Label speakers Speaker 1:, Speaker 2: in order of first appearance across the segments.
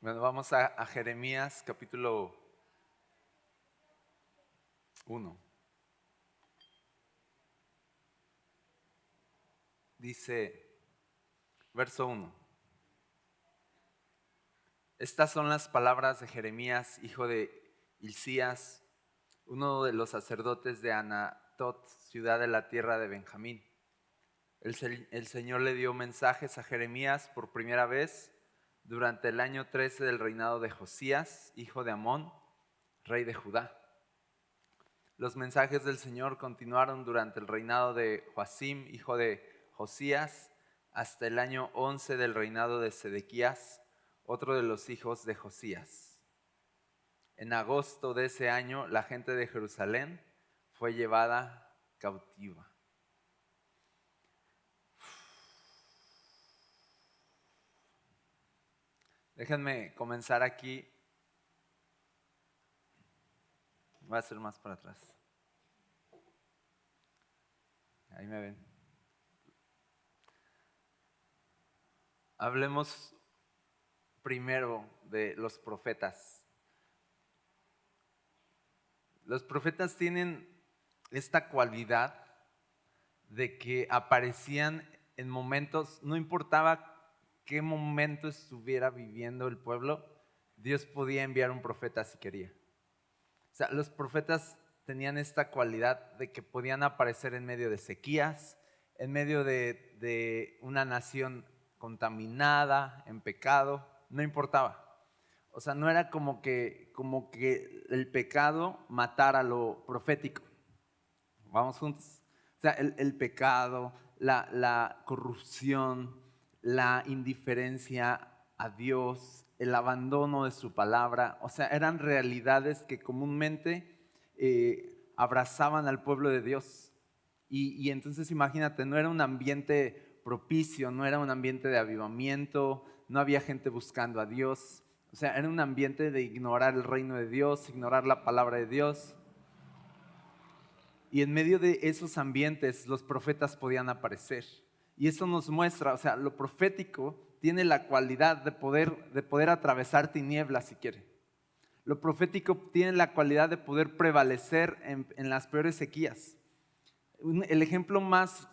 Speaker 1: Bueno, vamos a Jeremías capítulo 1. Dice, verso 1. Estas son las palabras de Jeremías, hijo de Hilcías, uno de los sacerdotes de Anatot, ciudad de la tierra de Benjamín. El Señor le dio mensajes a Jeremías por primera vez durante el año 13 del reinado de Josías, hijo de Amón, rey de Judá. Los mensajes del Señor continuaron durante el reinado de Joacim, hijo de Josías, hasta el año 11 del reinado de Sedequías, otro de los hijos de Josías. En agosto de ese año, la gente de Jerusalén fue llevada cautiva. Déjenme comenzar aquí. Voy a hacer más para atrás. Ahí me ven. Hablemos primero de los profetas. Los profetas tienen esta cualidad de que aparecían en momentos, no importaba qué momento estuviera viviendo el pueblo, Dios podía enviar un profeta si quería. O sea, los profetas tenían esta cualidad de que podían aparecer en medio de sequías, en medio de una nación contaminada, en pecado, no importaba. O sea, no era como que el pecado matara lo profético. Vamos juntos. O sea, el pecado, la corrupción, la indiferencia a Dios, el abandono de su palabra, o sea, eran realidades que comúnmente abrazaban al pueblo de Dios. Y entonces imagínate, no era un ambiente propicio, no era un ambiente de avivamiento, no había gente buscando a Dios. O sea, era un ambiente de ignorar el reino de Dios, ignorar la palabra de Dios. Y en medio de esos ambientes los profetas podían aparecer. Y eso nos muestra, o sea, lo profético tiene la cualidad de poder atravesar tinieblas si quiere. Lo profético tiene la cualidad de poder prevalecer en las peores sequías. El ejemplo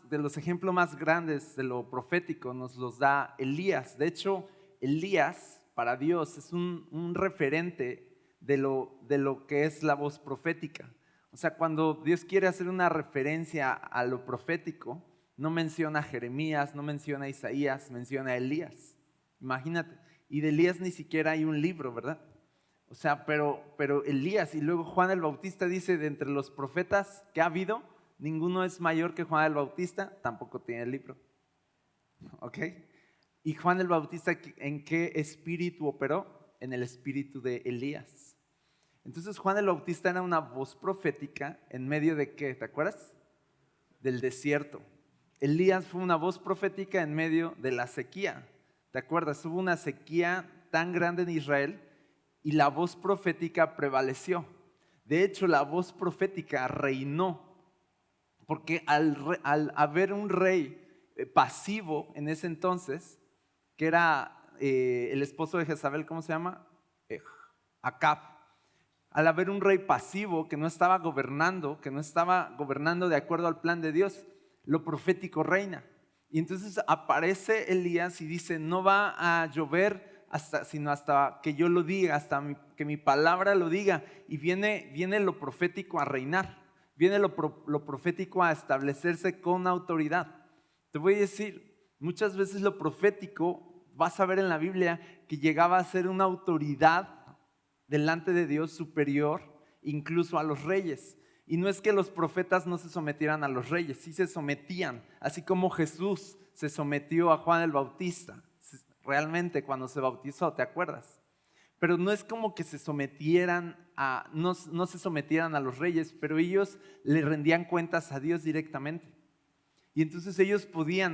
Speaker 1: de los ejemplos más grandes de lo profético nos los da Elías. De hecho, Elías para Dios es un referente de lo que es la voz profética. O sea, cuando Dios quiere hacer una referencia a lo profético, no menciona a Jeremías, no menciona a Isaías, menciona a Elías. Imagínate. Y de Elías ni siquiera hay un libro, ¿verdad? O sea, pero Elías, y luego Juan el Bautista dice, de entre los profetas que ha habido, ninguno es mayor que Juan el Bautista, tampoco tiene el libro. ¿Ok? ¿Y Juan el Bautista en qué espíritu operó? En el espíritu de Elías. Entonces Juan el Bautista era una voz profética en medio de ¿qué? ¿Te acuerdas? Del desierto. Elías fue una voz profética en medio de la sequía. ¿Te acuerdas? Hubo una sequía tan grande en Israel y la voz profética prevaleció. De hecho, la voz profética reinó. Porque al haber un rey pasivo en ese entonces, que era el esposo de Jezabel, ¿cómo se llama? Acab. Al haber un rey pasivo que no estaba gobernando de acuerdo al plan de Dios, lo profético reina. Y entonces aparece Elías y dice, no va a llover sino hasta que yo lo diga, hasta que mi palabra lo diga. Y viene lo profético a reinar. Viene lo profético a establecerse con autoridad. Te voy a decir, muchas veces lo profético, vas a ver en la Biblia que llegaba a ser una autoridad delante de Dios superior incluso a los reyes. Y no es que los profetas no se sometieran a los reyes, sí se sometían, así como Jesús se sometió a Juan el Bautista, realmente cuando se bautizó, ¿te acuerdas? Pero no es como que se sometieran no se sometieran a los reyes, pero ellos le rendían cuentas a Dios directamente. Y entonces ellos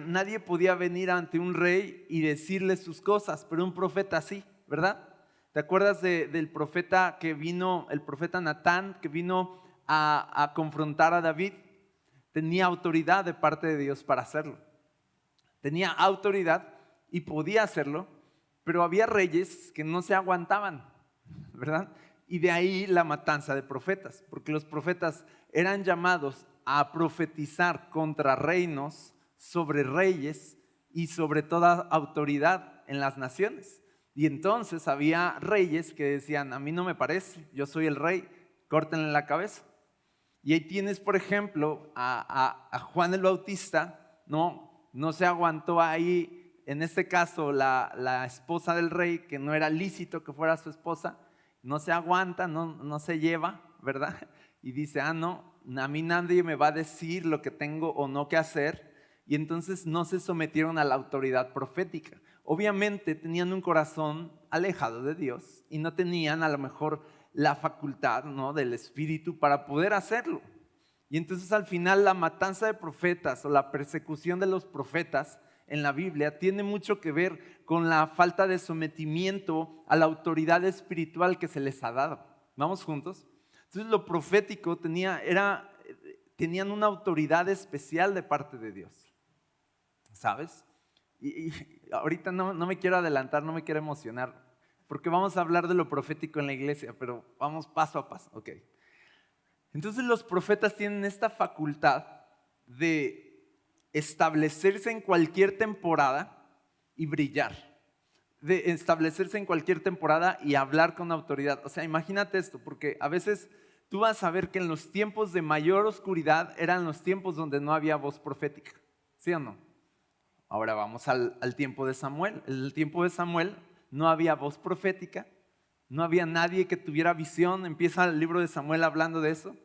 Speaker 1: nadie podía venir ante un rey y decirle sus cosas, pero un profeta sí, ¿verdad? ¿Te acuerdas del profeta que vino, el profeta Natán, que vino a confrontar a David? Tenía autoridad de parte de Dios para hacerlo. Tenía autoridad y podía hacerlo, Pero había reyes que no se aguantaban, ¿verdad? Y de ahí la matanza de profetas, porque los profetas eran llamados a profetizar contra reinos, sobre reyes y sobre toda autoridad en las naciones. Y entonces había reyes que decían, a mí no me parece, yo soy el rey, córtenle la cabeza. Y ahí tienes, por ejemplo, a Juan el Bautista, no se aguantó ahí, en este caso, la esposa del rey, que no era lícito que fuera su esposa, no se aguanta, no se lleva, ¿verdad? Y dice, no, a mí nadie me va a decir lo que tengo o no que hacer. Y entonces no se sometieron a la autoridad profética. Obviamente tenían un corazón alejado de Dios y no tenían a lo mejor la facultad, ¿no?, del Espíritu para poder hacerlo. Y entonces al final la matanza de profetas o la persecución de los profetas en la Biblia tiene mucho que ver con la falta de sometimiento a la autoridad espiritual que se les ha dado. ¿Vamos juntos? Entonces lo profético tenían una autoridad especial de parte de Dios, ¿sabes? Y ahorita no me quiero adelantar, no me quiero emocionar, porque vamos a hablar de lo profético en la iglesia, pero vamos paso a paso, ¿ok? Entonces los profetas tienen esta facultad de establecerse en cualquier temporada y brillar, de establecerse en cualquier temporada y hablar con autoridad. O sea, imagínate esto, porque a veces tú vas a ver que en los tiempos de mayor oscuridad eran los tiempos donde no había voz profética, ¿sí o no? Ahora vamos al tiempo de Samuel. En el tiempo de Samuel no había voz profética, no había nadie que tuviera visión. Empieza el libro de Samuel hablando de eso.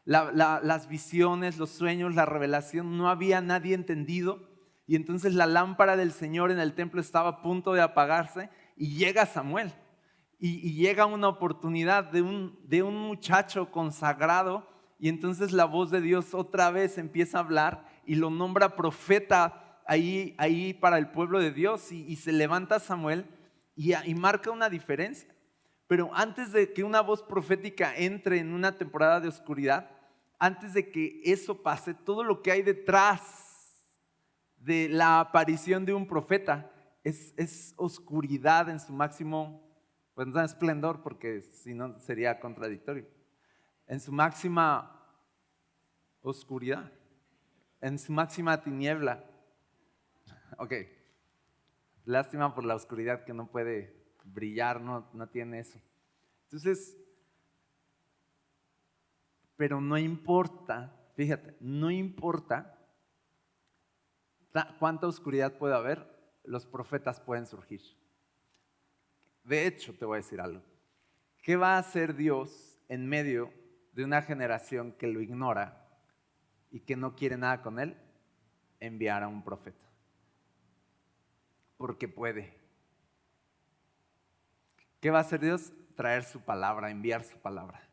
Speaker 1: Las visiones, los sueños, la revelación, no había nadie entendido. Y entonces la lámpara del Señor en el templo estaba a punto de apagarse y llega Samuel. Y llega una oportunidad de un muchacho consagrado, y entonces la voz de Dios otra vez empieza a hablar y lo nombra profeta ahí para el pueblo de Dios, y se levanta Samuel y marca una diferencia. Pero antes de que una voz profética entre en una temporada de oscuridad, antes de que eso pase, todo lo que hay detrás de la aparición de un profeta es oscuridad en su máximo, pues no esplendor, porque si no sería contradictorio, en su máxima oscuridad, en su máxima tiniebla. Ok, lástima por la oscuridad que no puede brillar, no tiene eso. Entonces, pero no importa, fíjate, no importa cuánta oscuridad pueda haber, los profetas pueden surgir. De hecho, te voy a decir algo. ¿Qué va a hacer Dios en medio de una generación que lo ignora y que no quiere nada con él? Enviar a un profeta. Porque puede. ¿Qué va a hacer Dios? Traer su palabra, enviar su palabra.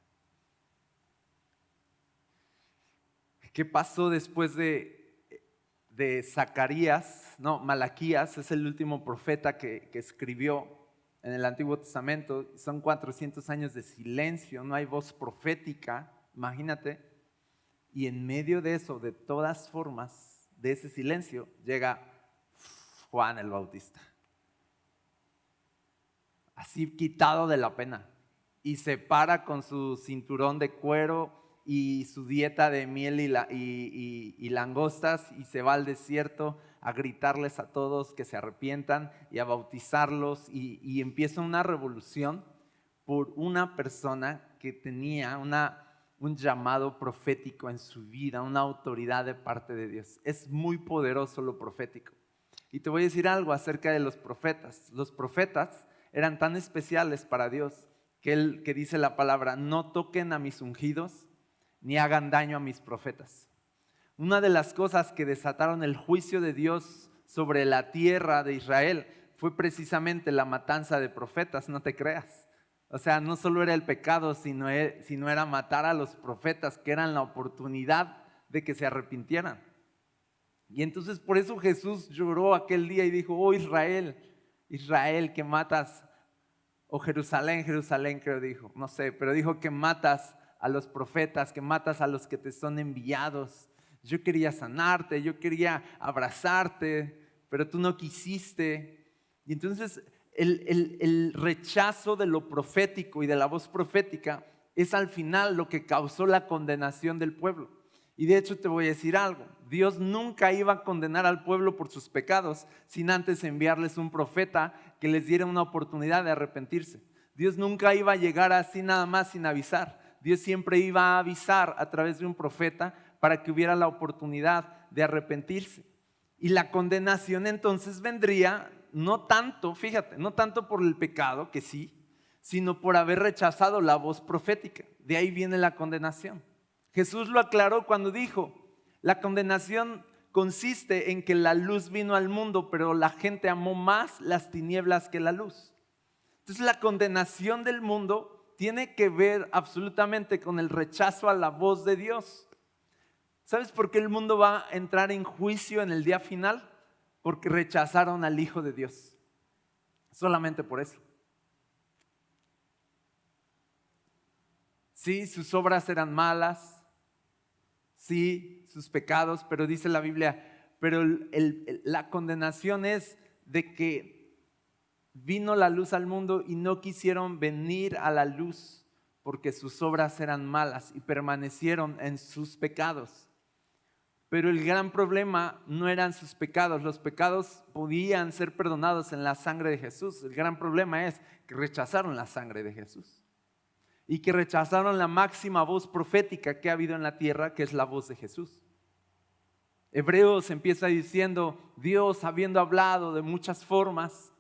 Speaker 1: ¿Qué pasó después de Zacarías? No, Malaquías es el último profeta que escribió en el Antiguo Testamento. Son 400 años de silencio, no hay voz profética, imagínate. Y en medio de eso, de todas formas, de ese silencio, llega Juan el Bautista. Así quitado de la pena. Y se para con su cinturón de cuero y su dieta de miel y langostas, y se va al desierto a gritarles a todos que se arrepientan y a bautizarlos, y empieza una revolución por una persona que tenía un llamado profético en su vida, una autoridad de parte de Dios. Es muy poderoso lo profético. Y te voy a decir algo acerca de los profetas. Los profetas eran tan especiales para Dios que dice la palabra: no toquen a mis ungidos ni hagan daño a mis profetas. Una de las cosas que desataron el juicio de Dios sobre la tierra de Israel fue precisamente la matanza de profetas, no te creas. O sea, no solo era el pecado, sino era matar a los profetas, que eran la oportunidad de que se arrepintieran. Y entonces por eso Jesús lloró aquel día y dijo: oh Israel, Israel, que matas, o Jerusalén, Jerusalén creo dijo, no sé, pero dijo que matas a los profetas, que matas a los que te son enviados. Yo quería sanarte, yo quería abrazarte, pero tú no quisiste. Y entonces el rechazo de lo profético y de la voz profética es al final lo que causó la condenación del pueblo. Y de hecho te voy a decir algo, Dios nunca iba a condenar al pueblo por sus pecados sin antes enviarles un profeta que les diera una oportunidad de arrepentirse. Dios nunca iba a llegar así nada más sin avisar. Dios siempre iba a avisar a través de un profeta para que hubiera la oportunidad de arrepentirse. Y la condenación entonces vendría no tanto, fíjate, no tanto por el pecado, que sí, sino por haber rechazado la voz profética. De ahí viene la condenación. Jesús lo aclaró cuando dijo, la condenación consiste en que la luz vino al mundo, pero la gente amó más las tinieblas que la luz. Entonces la condenación del mundo tiene que ver absolutamente con el rechazo a la voz de Dios. ¿Sabes por qué el mundo va a entrar en juicio en el día final? Porque rechazaron al Hijo de Dios. Solamente por eso. Sí, sus obras eran malas. Sí, sus pecados, pero dice la Biblia, pero la condenación es de que vino la luz al mundo y no quisieron venir a la luz porque sus obras eran malas y permanecieron en sus pecados. Pero el gran problema no eran sus pecados, los pecados podían ser perdonados en la sangre de Jesús. El gran problema es que rechazaron la sangre de Jesús y que rechazaron la máxima voz profética que ha habido en la tierra, que es la voz de Jesús. Hebreos empieza diciendo, Dios habiendo hablado de muchas formas,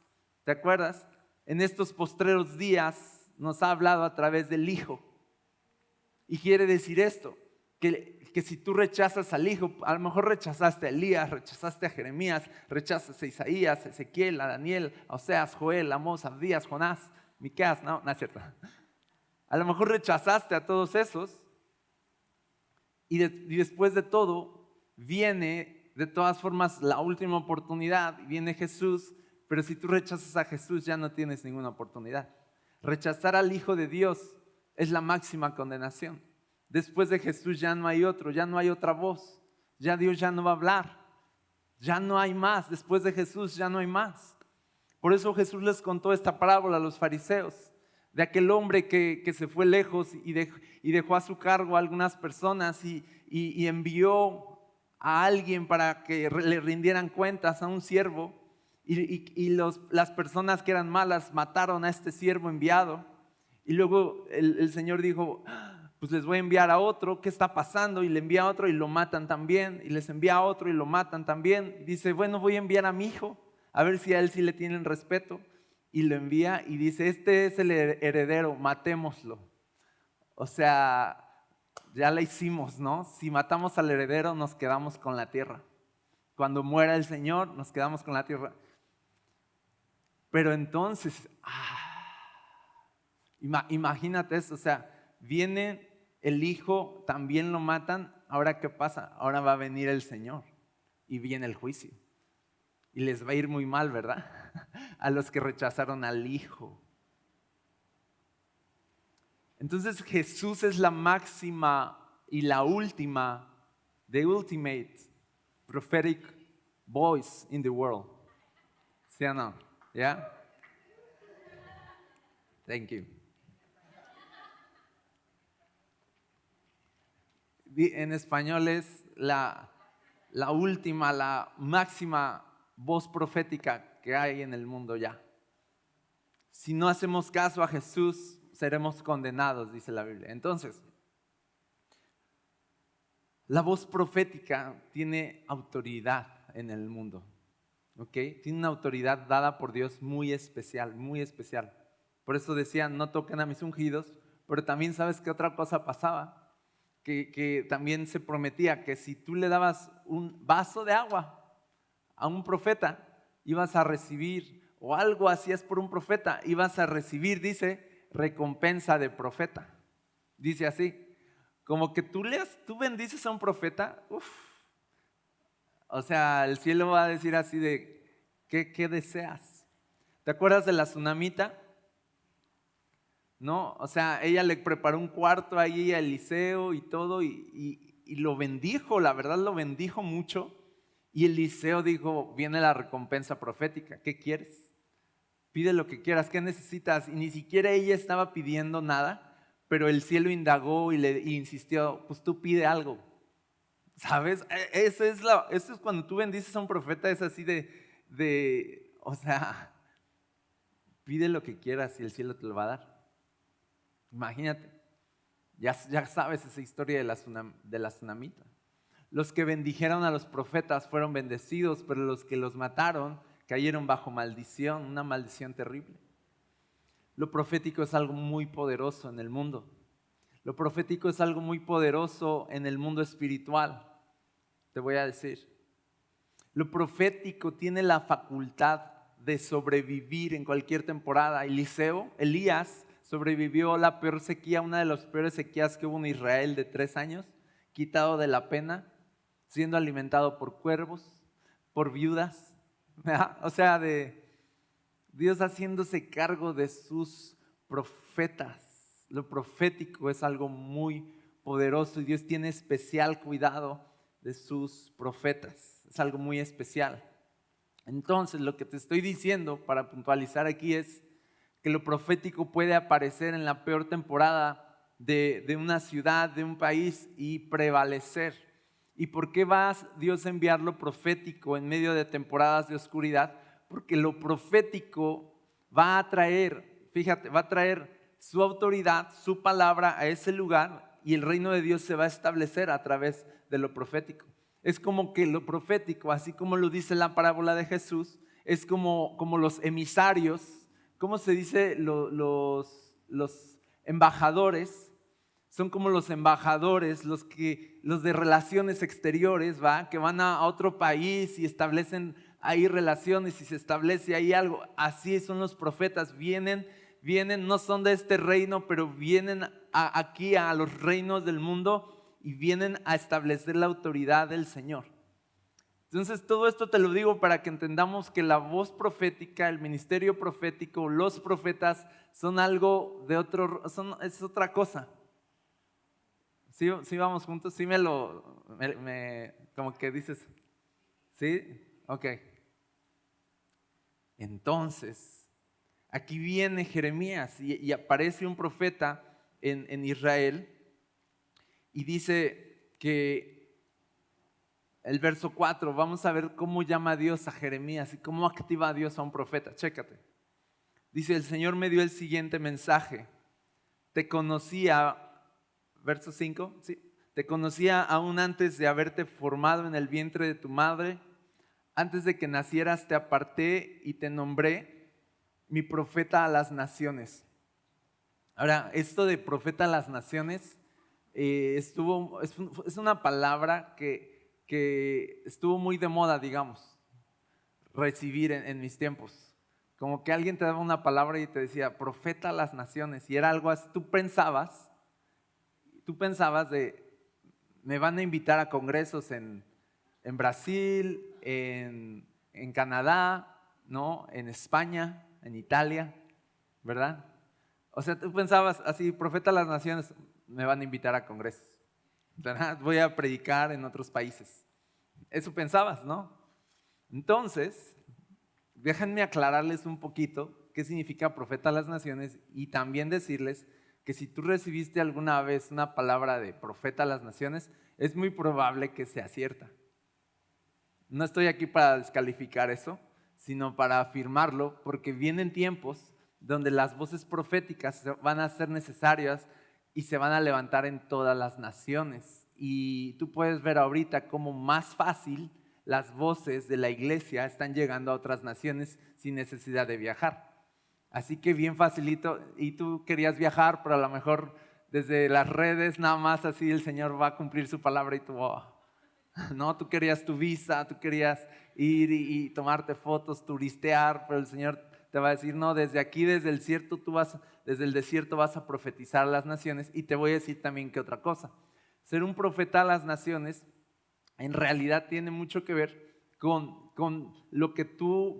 Speaker 1: ¿te acuerdas? En estos postreros días nos ha hablado a través del Hijo. Y quiere decir esto, que si tú rechazas al Hijo, a lo mejor rechazaste a Elías, rechazaste a Jeremías, rechazas a Isaías, a Ezequiel, a Daniel, a Oseas, Joel, Amós, Abdías, Jonás, Miqueas, no es cierto. A lo mejor rechazaste a todos esos y después de todo viene de todas formas la última oportunidad, viene Jesús. Pero si tú rechazas a Jesús ya no tienes ninguna oportunidad. Rechazar al Hijo de Dios es la máxima condenación. Después de Jesús ya no hay otro, ya no hay otra voz. Ya Dios ya no va a hablar. Ya no hay más. Después de Jesús ya no hay más. Por eso Jesús les contó esta parábola a los fariseos de aquel hombre que se fue lejos y dejó a su cargo a algunas personas y envió a alguien para que le rindieran cuentas, a un siervo. Y las personas que eran malas mataron a este siervo enviado. Y luego el Señor dijo, pues les voy a enviar a otro. ¿Qué está pasando? Y le envía a otro y lo matan también. Y les envía a otro y lo matan también. Y dice, bueno, voy a enviar a mi hijo, a ver si a él sí le tienen respeto. Y lo envía y dice, este es el heredero, matémoslo. O sea, ya la hicimos, ¿no? Si matamos al heredero nos quedamos con la tierra. Cuando muera el Señor nos quedamos con la tierra. Pero entonces, imagínate eso, o sea, viene el Hijo, también lo matan, ahora ¿qué pasa? Ahora va a venir el Señor y viene el juicio. Y les va a ir muy mal, ¿verdad? A los que rechazaron al Hijo. Entonces Jesús es la máxima y la última, the ultimate prophetic voice in the world. ¿Sí o no? ¿Ya? Thank you. En español es la última, la máxima voz profética que hay en el mundo ya. Si no hacemos caso a Jesús, seremos condenados, dice la Biblia. Entonces, la voz profética tiene autoridad en el mundo. ¿Okay? Tiene una autoridad dada por Dios muy especial, muy especial. Por eso decían, no toquen a mis ungidos, pero también sabes que otra cosa pasaba, que también se prometía que si tú le dabas un vaso de agua a un profeta, ibas a recibir, o algo hacías por un profeta, ibas a recibir, dice, recompensa de profeta. Dice así, como que tú bendices a un profeta, o sea, el cielo va a decir así de, ¿qué deseas? ¿Te acuerdas de la tsunamita? ¿No? O sea, ella le preparó un cuarto ahí a Eliseo y todo, y lo bendijo, la verdad lo bendijo mucho. Y Eliseo dijo, viene la recompensa profética, ¿qué quieres? Pide lo que quieras, ¿qué necesitas? Y ni siquiera ella estaba pidiendo nada, pero el cielo indagó y insistió, pues tú pide algo. ¿Sabes? Eso es cuando tú bendices a un profeta, es así o sea, pide lo que quieras y el cielo te lo va a dar. Imagínate, ya sabes esa historia de la tsunamita. Los que bendijeron a los profetas fueron bendecidos, pero los que los mataron cayeron bajo maldición, una maldición terrible. Lo profético es algo muy poderoso en el mundo. Lo profético es algo muy poderoso en el mundo espiritual. Te voy a decir. Lo profético tiene la facultad de sobrevivir en cualquier temporada. Elías sobrevivió la peor sequía, una de las peores sequías que hubo en Israel de 3 años, quitado de la pena, siendo alimentado por cuervos, por viudas. O sea, de Dios haciéndose cargo de sus profetas. Lo profético es algo muy poderoso y Dios tiene especial cuidado de sus profetas. Es algo muy especial. Entonces, lo que te estoy diciendo para puntualizar aquí es que lo profético puede aparecer en la peor temporada de una ciudad, de un país y prevalecer. ¿Y por qué va Dios a enviar lo profético en medio de temporadas de oscuridad? Porque lo profético va a traer, fíjate, va a traer su autoridad, su palabra a ese lugar y el reino de Dios se va a establecer a través de lo profético. Es como que lo profético, así como lo dice la parábola de Jesús, es como los emisarios, ¿cómo se dice? Los embajadores. Son como los embajadores, los de relaciones exteriores, ¿va? Que van a otro país y establecen ahí relaciones y se establece ahí algo. Así son los profetas, vienen, no son de este reino, pero vienen aquí a los reinos del mundo y vienen a establecer la autoridad del Señor. Entonces todo esto te lo digo para que entendamos que la voz profética, el ministerio profético, los profetas son algo de es otra cosa. ¿Sí vamos juntos? ¿Sí como que dices? ¿Sí? Ok. Entonces, aquí viene Jeremías y aparece un profeta en Israel y dice que el verso 4, vamos a ver cómo llama Dios a Jeremías y cómo activa a Dios a un profeta. Chécate. Dice, el Señor me dio el siguiente mensaje. Te conocía, verso 5, ¿sí? Te conocía aún antes de haberte formado en el vientre de tu madre. Antes de que nacieras te aparté y te nombré mi profeta a las naciones. Ahora, esto de profeta a las naciones es una palabra que estuvo muy de moda, digamos, recibir en mis tiempos. Como que alguien te daba una palabra y te decía, profeta a las naciones. Y era algo así, tú pensabas me van a invitar a congresos en Brasil, en Canadá, ¿no? En España, en Italia, ¿verdad? O sea, tú pensabas así, profeta a las naciones, me van a invitar a congresos, ¿verdad? Voy a predicar en otros países. Eso pensabas, ¿no? Entonces, déjenme aclararles un poquito qué significa profeta a las naciones y también decirles que si tú recibiste alguna vez una palabra de profeta a las naciones, es muy probable que sea cierta. No estoy aquí para descalificar eso, sino para afirmarlo, porque vienen tiempos donde las voces proféticas van a ser necesarias y se van a levantar en todas las naciones. Y tú puedes ver ahorita cómo más fácil las voces de la iglesia están llegando a otras naciones sin necesidad de viajar. Así que bien facilito, y tú querías viajar, pero a lo mejor desde las redes nada más así el Señor va a cumplir su palabra y tú, no, tú querías tu visa, tú querías ir y tomarte fotos, turistear, pero el Señor te va a decir, no, desde aquí, desde el desierto vas a profetizar a las naciones. Y te voy a decir también que otra cosa, ser un profeta a las naciones en realidad tiene mucho que ver con lo que tú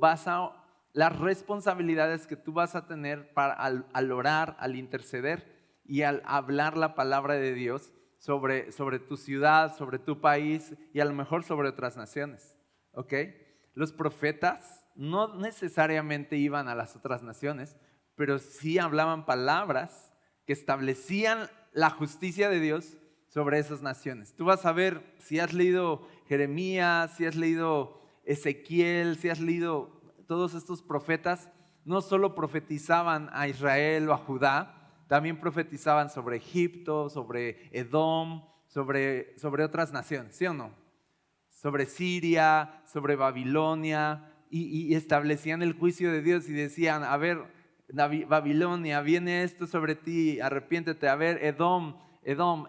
Speaker 1: las responsabilidades que tú vas a tener al orar, al interceder y al hablar la palabra de Dios sobre tu ciudad, sobre tu país y a lo mejor sobre otras naciones, ¿ok? Los profetas no necesariamente iban a las otras naciones, pero sí hablaban palabras que establecían la justicia de Dios sobre esas naciones. Tú vas a ver, si has leído Jeremías, si has leído Ezequiel, si has leído todos estos profetas, no solo profetizaban a Israel o a Judá, también profetizaban sobre Egipto, sobre Edom, sobre otras naciones, ¿sí o no? Sobre Siria, sobre Babilonia, y establecían el juicio de Dios y decían, a ver, Babilonia, viene esto sobre ti, arrepiéntete. A ver, Edom,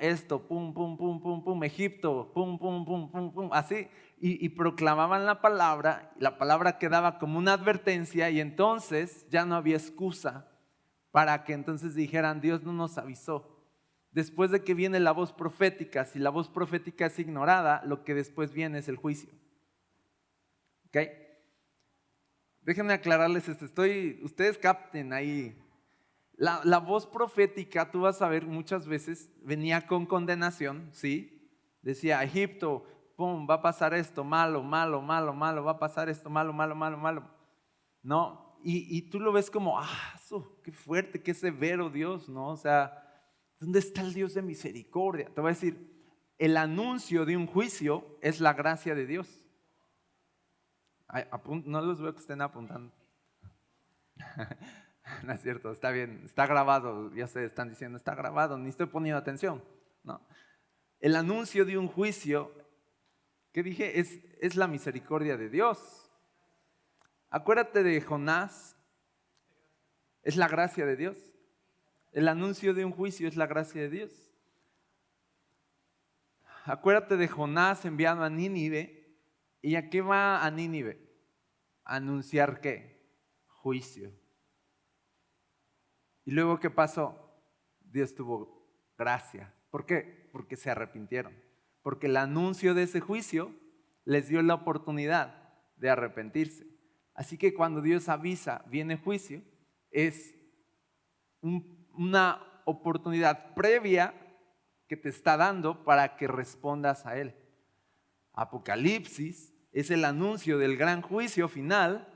Speaker 1: esto, pum, pum, pum, pum, pum, Egipto, pum, pum, pum, pum, pum, así. Y proclamaban la palabra quedaba como una advertencia y entonces ya no había excusa para que entonces dijeran, Dios no nos avisó. Después de que viene la voz profética, si la voz profética es ignorada, lo que después viene es el juicio. ¿Ok? Déjenme aclararles esto, ustedes capten ahí. La voz profética, tú vas a ver muchas veces, venía con condenación, ¿sí? Decía, Egipto, pum, va a pasar esto, malo, malo, malo, malo, va a pasar esto, malo, malo, malo, malo. ¿No? Y tú lo ves como, qué fuerte, qué severo Dios, ¿no? O sea, ¿dónde está el Dios de misericordia? Te voy a decir, el anuncio de un juicio es la gracia de Dios. No los veo que estén apuntando. No es cierto, está bien, está grabado, ya se están diciendo, está grabado, ni estoy poniendo atención. No. El anuncio de un juicio, ¿qué dije? Es la misericordia de Dios. Acuérdate de Jonás, es la gracia de Dios. El anuncio de un juicio es la gracia de Dios. Acuérdate de Jonás enviado a Nínive. ¿Y a qué va a Nínive? ¿A anunciar qué? Juicio. ¿Y luego qué pasó? Dios tuvo gracia. ¿Por qué? Porque se arrepintieron. Porque el anuncio de ese juicio les dio la oportunidad de arrepentirse. Así que cuando Dios avisa, viene juicio, es una oportunidad previa que te está dando para que respondas a Él. Apocalipsis es el anuncio del gran juicio final,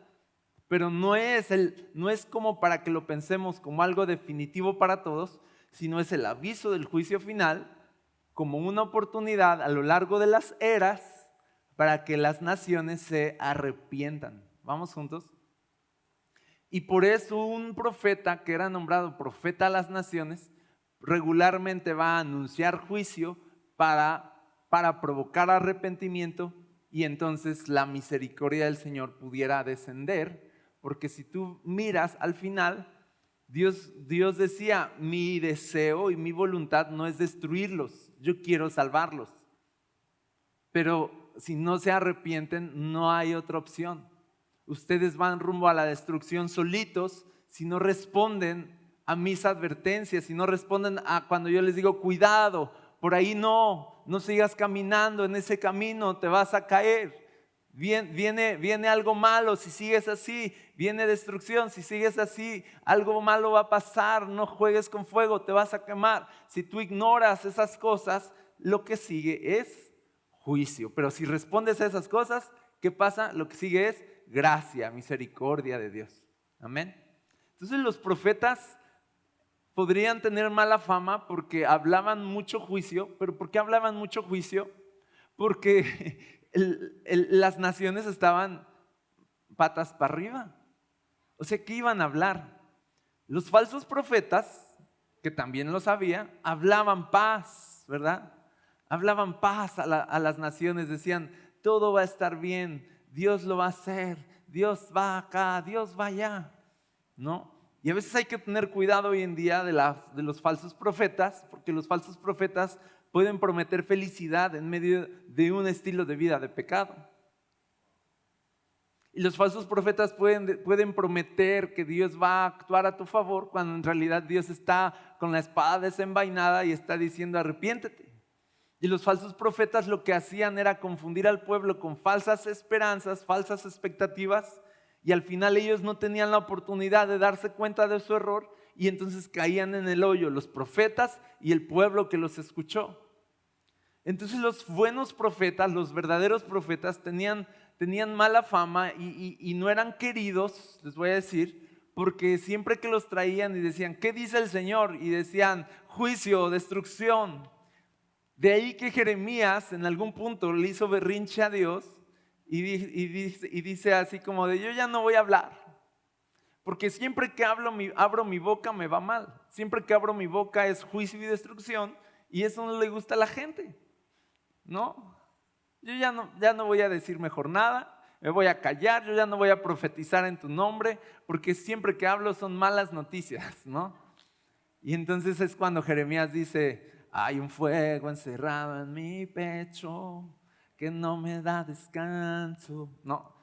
Speaker 1: pero no es como para que lo pensemos como algo definitivo para todos, sino es el aviso del juicio final como una oportunidad a lo largo de las eras para que las naciones se arrepientan. ¿Vamos juntos? Y por eso un profeta que era nombrado profeta a las naciones regularmente va a anunciar juicio para provocar arrepentimiento y entonces la misericordia del Señor pudiera descender, porque si tú miras al final, Dios decía, mi deseo y mi voluntad no es destruirlos, yo quiero salvarlos, pero si no se arrepienten no hay otra opción. Ustedes van rumbo a la destrucción solitos si no responden a mis advertencias, si no responden a cuando yo les digo, cuidado, por ahí no sigas caminando en ese camino, te vas a caer. Viene algo malo si sigues así, viene destrucción si sigues así, algo malo va a pasar, no juegues con fuego, te vas a quemar. Si tú ignoras esas cosas, lo que sigue es juicio. Pero si respondes a esas cosas, ¿qué pasa? Lo que sigue es gracia, misericordia de Dios. Amén. Entonces los profetas podrían tener mala fama porque hablaban mucho juicio. ¿Pero por qué hablaban mucho juicio? Porque las naciones estaban patas para arriba. O sea, ¿qué iban a hablar? Los falsos profetas, que también lo sabía, hablaban paz, ¿verdad? Hablaban paz a las naciones, decían, todo va a estar bien, Dios lo va a hacer, Dios va acá, Dios va allá, ¿no? Y a veces hay que tener cuidado hoy en día de los falsos profetas, porque los falsos profetas pueden prometer felicidad en medio de un estilo de vida de pecado. Y los falsos profetas pueden prometer que Dios va a actuar a tu favor cuando en realidad Dios está con la espada desenvainada y está diciendo arrepiéntete. Y los falsos profetas lo que hacían era confundir al pueblo con falsas esperanzas, falsas expectativas, y al final ellos no tenían la oportunidad de darse cuenta de su error y entonces caían en el hoyo los profetas y el pueblo que los escuchó. Entonces los buenos profetas, los verdaderos profetas tenían tenían mala fama y no eran queridos, les voy a decir, porque siempre que los traían y decían, ¿qué dice el Señor? Y decían, juicio, destrucción. De ahí que Jeremías en algún punto le hizo berrinche a Dios y dice así como de, yo ya no voy a hablar, porque siempre que abro mi boca me va mal. Siempre que abro mi boca es juicio y destrucción, y eso no le gusta a la gente, ¿no? Yo ya no voy a decir mejor nada, me voy a callar, yo ya no voy a profetizar en tu nombre, porque siempre que hablo son malas noticias, ¿no? Y entonces es cuando Jeremías dice, hay un fuego encerrado en mi pecho que no me da descanso, ¿no?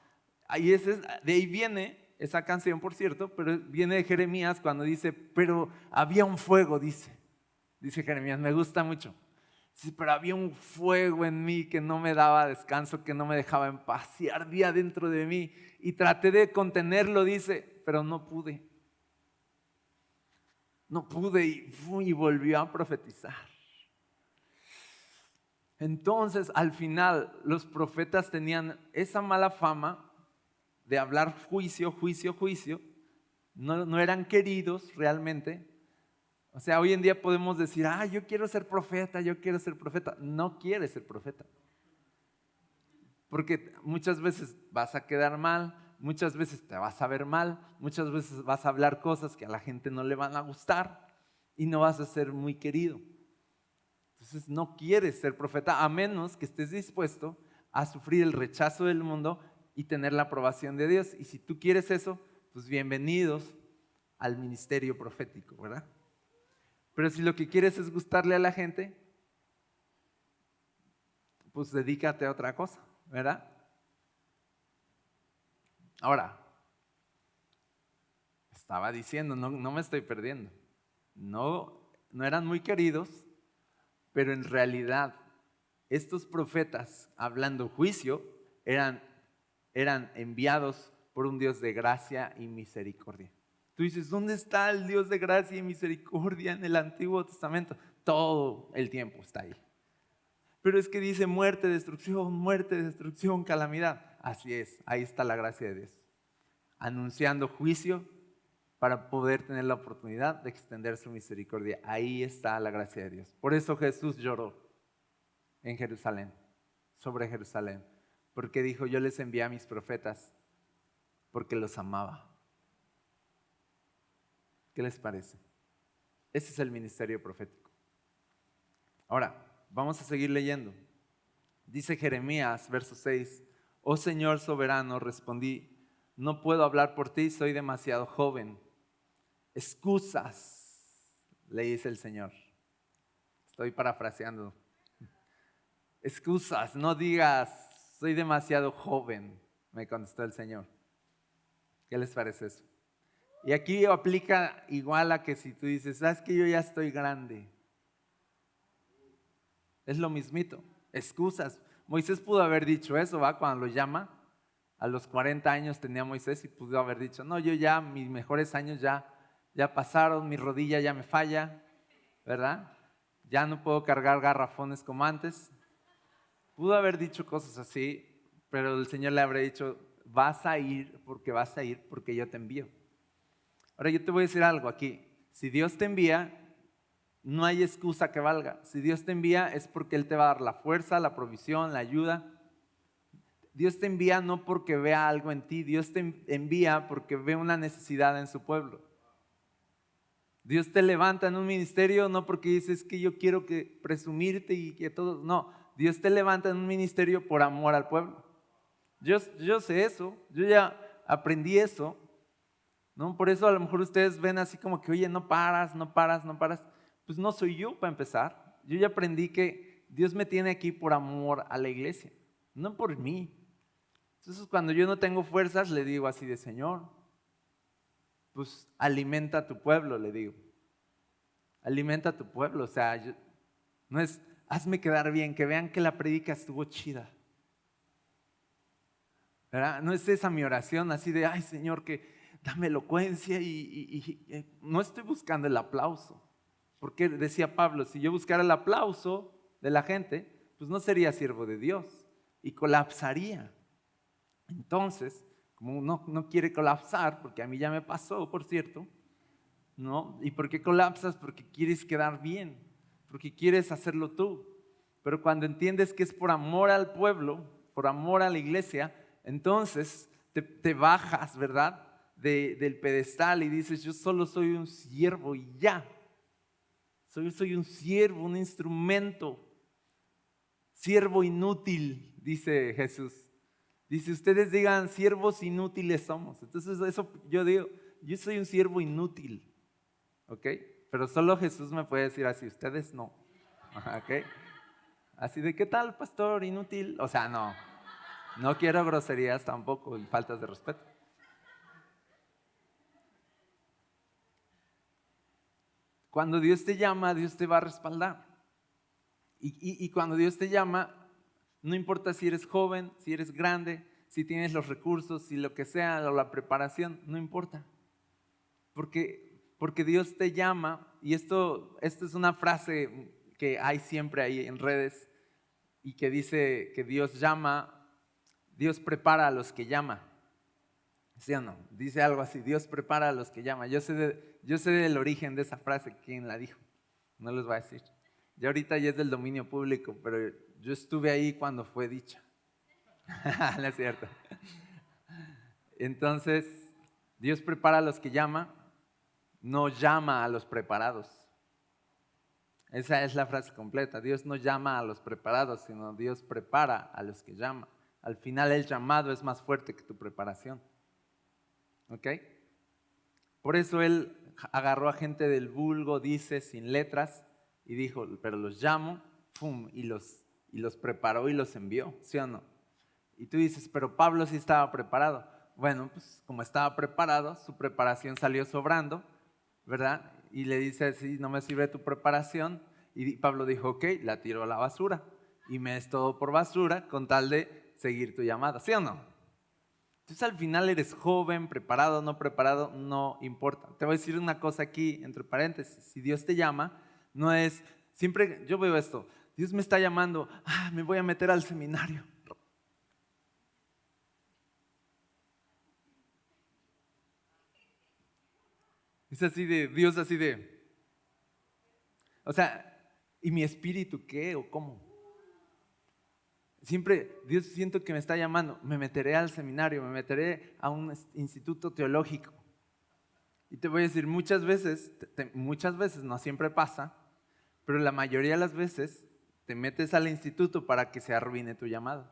Speaker 1: De ahí viene esa canción, por cierto, pero viene de Jeremías cuando dice, pero había un fuego, dice Jeremías, me gusta mucho. Sí, pero había un fuego en mí que no me daba descanso, que no me dejaba en paz y ardía dentro de mí. Y traté de contenerlo, dice, pero no pude. No pude y volvió a profetizar. Entonces, al final, los profetas tenían esa mala fama de hablar juicio. No eran queridos realmente. O sea, hoy en día podemos decir, yo quiero ser profeta. No quieres ser profeta. Porque muchas veces vas a quedar mal, muchas veces te vas a ver mal, muchas veces vas a hablar cosas que a la gente no le van a gustar y no vas a ser muy querido. Entonces no quieres ser profeta a menos que estés dispuesto a sufrir el rechazo del mundo y tener la aprobación de Dios. Y si tú quieres eso, pues bienvenidos al ministerio profético, ¿verdad? Pero si lo que quieres es gustarle a la gente, pues dedícate a otra cosa, ¿verdad? Ahora, estaba diciendo, no me estoy perdiendo. No eran muy queridos, pero en realidad estos profetas hablando juicio eran enviados por un Dios de gracia y misericordia. Tú dices, ¿dónde está el Dios de gracia y misericordia en el Antiguo Testamento? Todo el tiempo está ahí. Pero es que dice muerte, destrucción, calamidad. Así es, ahí está la gracia de Dios. Anunciando juicio para poder tener la oportunidad de extender su misericordia. Ahí está la gracia de Dios. Por eso Jesús lloró en Jerusalén, sobre Jerusalén, porque dijo, yo les envié a mis profetas porque los amaba. ¿Qué les parece? Ese es el ministerio profético. Ahora, vamos a seguir leyendo. Dice Jeremías, verso 6, oh Señor soberano, respondí, no puedo hablar por ti, soy demasiado joven. Excusas, le dice el Señor. Estoy parafraseando. Excusas, no digas, soy demasiado joven, me contestó el Señor. ¿Qué les parece eso? Y aquí aplica igual a que si tú dices, ¿sabes que yo ya estoy grande? Es lo mismito, excusas. Moisés pudo haber dicho eso, ¿va? Cuando lo llama, a los 40 años tenía Moisés y pudo haber dicho, no, yo ya, mis mejores años ya pasaron, mi rodilla ya me falla, ¿verdad? Ya no puedo cargar garrafones como antes. Pudo haber dicho cosas así, pero el Señor le habría dicho, vas a ir porque yo te envío. Ahora yo te voy a decir algo aquí, si Dios te envía, no hay excusa que valga. Si Dios te envía es porque Él te va a dar la fuerza, la provisión, la ayuda. Dios te envía no porque vea algo en ti, Dios te envía porque ve una necesidad en su pueblo. Dios te levanta en un ministerio no porque dices que yo quiero que presumirte y que todos, no. Dios te levanta en un ministerio por amor al pueblo. Yo sé eso, yo ya aprendí eso, ¿no? Por eso a lo mejor ustedes ven así como que, oye, no paras. Pues no soy yo para empezar. Yo ya aprendí que Dios me tiene aquí por amor a la iglesia, no por mí. Entonces cuando yo no tengo fuerzas le digo así de Señor, pues alimenta a tu pueblo, le digo. Alimenta a tu pueblo, o sea, no es hazme quedar bien, que vean que la predica estuvo chida. ¿Verdad? No es esa mi oración así de, ay Señor, que dame elocuencia y no estoy buscando el aplauso. Porque decía Pablo, si yo buscara el aplauso de la gente, pues no sería siervo de Dios y colapsaría. Entonces, como uno no quiere colapsar, porque a mí ya me pasó, por cierto, ¿no? ¿Y por qué colapsas? Porque quieres quedar bien, porque quieres hacerlo tú. Pero cuando entiendes que es por amor al pueblo, por amor a la iglesia, entonces te bajas, ¿verdad? Del pedestal y dices, yo solo soy un siervo y ya. Soy un siervo, un instrumento, siervo inútil, dice Jesús. Dice, ustedes digan, siervos inútiles somos. Entonces eso yo digo, yo soy un siervo inútil. ¿Ok? Pero solo Jesús me puede decir así, ustedes no. ¿Ok? Así de, ¿qué tal, pastor? Inútil. O sea, no quiero groserías tampoco y faltas de respeto. Cuando Dios te llama, Dios te va a respaldar. Y cuando Dios te llama, no importa si eres joven, si eres grande, si tienes los recursos, si lo que sea, o la preparación, no importa. Porque Dios te llama, y esto es una frase que hay siempre ahí en redes, y que dice que Dios llama, Dios prepara a los que llama. ¿Sí o no? Dice algo así, Dios prepara a los que llama. Yo sé del origen de esa frase, quién la dijo, no les voy a decir. Ya ahorita ya es del dominio público, pero yo estuve ahí cuando fue dicha. No es cierto. Entonces, Dios prepara a los que llama, no llama a los preparados. Esa es la frase completa. Dios no llama a los preparados, sino Dios prepara a los que llama. Al final el llamado es más fuerte que tu preparación. ¿Ok? Por eso Él agarró a gente del vulgo, dice, sin letras, y dijo, pero los llamo, ¡pum! Y los preparó y los envió, ¿sí o no? Y tú dices, pero Pablo sí estaba preparado. Bueno, pues como estaba preparado, su preparación salió sobrando, ¿verdad? Y le dice, sí, no me sirve tu preparación. Y Pablo dijo, ok, la tiro a la basura. Y me es todo por basura con tal de seguir tu llamada, ¿sí o no? Entonces al final eres joven, preparado, no preparado, no importa. Te voy a decir una cosa aquí, entre paréntesis. Si Dios te llama, no es, siempre yo veo esto, Dios me está llamando, me voy a meter al seminario. Es así de, Dios así de, o sea, ¿y mi espíritu qué o cómo? Siempre Dios siento que me está llamando, me meteré al seminario, me meteré a un instituto teológico. Y te voy a decir, muchas veces, no siempre pasa, pero la mayoría de las veces te metes al instituto para que se arruine tu llamado.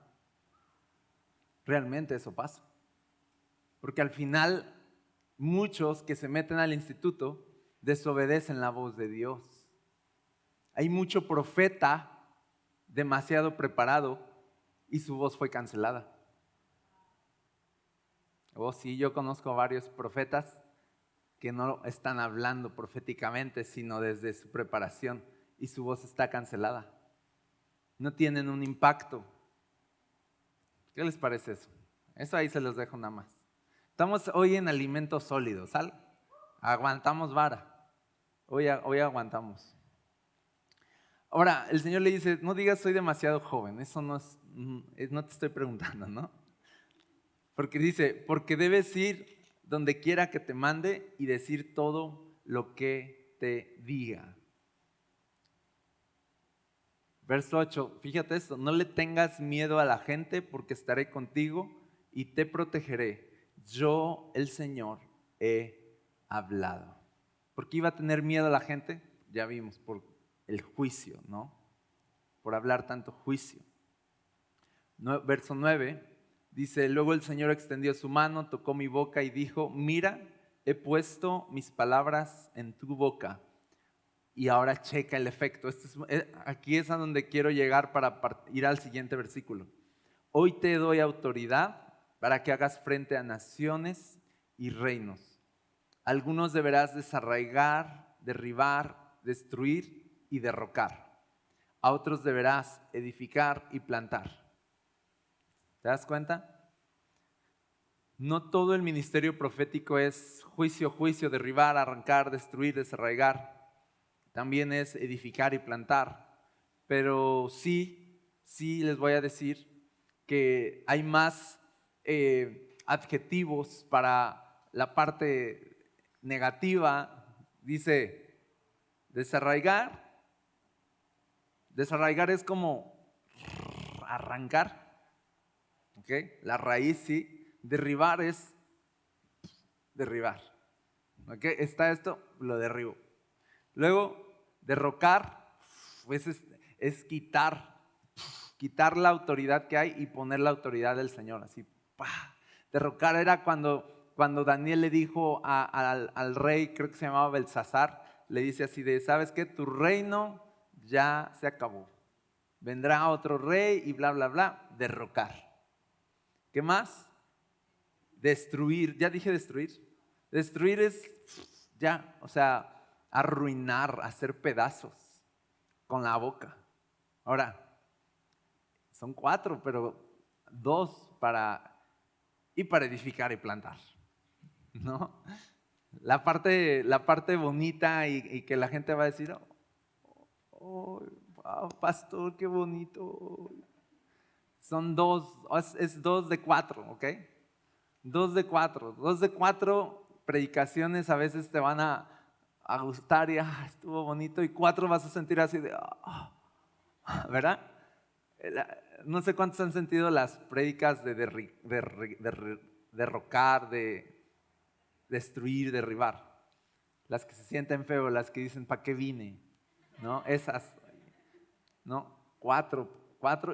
Speaker 1: Realmente eso pasa. Porque al final, muchos que se meten al instituto desobedecen la voz de Dios. Hay mucho profeta demasiado preparado y su voz fue cancelada. Oh, sí, yo conozco varios profetas que no están hablando proféticamente, sino desde su preparación y su voz está cancelada. No tienen un impacto. ¿Qué les parece eso? Eso ahí se los dejo nada más. Estamos hoy en alimentos sólidos, ¿sale? Aguantamos vara. Hoy aguantamos. Ahora, el Señor le dice, no digas soy demasiado joven. Eso no te estoy preguntando, ¿no? Porque dice, porque debes ir donde quiera que te mande y decir todo lo que te diga. Verso 8, fíjate esto, no le tengas miedo a la gente porque estaré contigo y te protegeré. Yo, el Señor, he hablado. ¿Por qué iba a tener miedo a la gente? Ya vimos, por el juicio, ¿no? Por hablar tanto juicio. Verso 9, dice, luego el Señor extendió su mano, tocó mi boca y dijo, mira, he puesto mis palabras en tu boca. Y ahora checa el efecto. Aquí es a donde quiero llegar para ir al siguiente versículo. Hoy te doy autoridad para que hagas frente a naciones y reinos. Algunos deberás desarraigar, derribar, destruir y derrocar. A otros deberás edificar y plantar. ¿Te das cuenta? No todo el ministerio profético es juicio, derribar, arrancar, destruir, desarraigar. También es edificar y plantar, pero sí les voy a decir que hay más adjetivos para la parte negativa. Dice desarraigar. Desarraigar es como arrancar, ¿ok? La raíz, sí. Derribar es derribar, ¿ok? Está esto, lo derribo. Luego, derrocar, pues es quitar la autoridad que hay y poner la autoridad del Señor, así. ¡Pah! Derrocar era cuando Daniel le dijo al rey, creo que se llamaba Belsasar, le dice así de, ¿sabes qué? Tu reino ya se acabó. Vendrá otro rey y bla, bla, bla. Derrocar. ¿Qué más? Destruir. ¿Ya dije destruir? Destruir es ya, o sea, arruinar, hacer pedazos con la boca. Ahora, son 4, pero 2 para edificar y plantar, ¿no? La parte bonita y que la gente va a decir, oh, wow, pastor, qué bonito. Son 2, es 2 de 4, ¿ok? 2 de 4. 2 de 4 predicaciones a veces te van a gustar y estuvo bonito, y 4 vas a sentir así de, ¿verdad? No sé cuántos han sentido las prédicas de derrocar, de destruir, derribar. Las que se sienten feo, las que dicen, ¿para qué vine? ¿No? Esas, ¿no? 4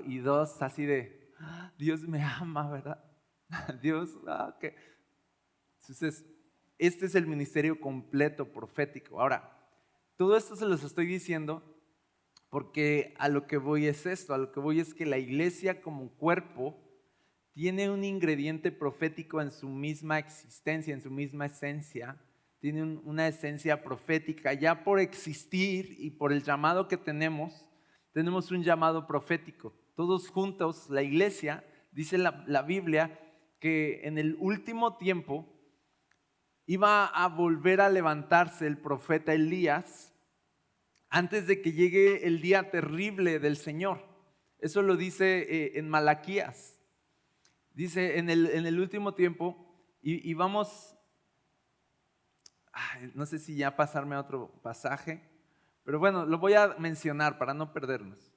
Speaker 1: y 2 así de, Dios me ama, ¿verdad? Dios, ok. Entonces, este es el ministerio completo profético. Ahora, todo esto se los estoy diciendo porque a lo que voy es esto, a lo que voy es que la iglesia como cuerpo tiene un ingrediente profético en su misma existencia, en su misma esencia. Tiene una esencia profética. Ya por existir y por el llamado que tenemos un llamado profético. Todos juntos, la iglesia, dice la Biblia, que en el último tiempo iba a volver a levantarse el profeta Elías antes de que llegue el día terrible del Señor. Eso lo dice en Malaquías. Dice en el último tiempo, y vamos, no sé si ya pasarme a otro pasaje, pero bueno, lo voy a mencionar para no perdernos.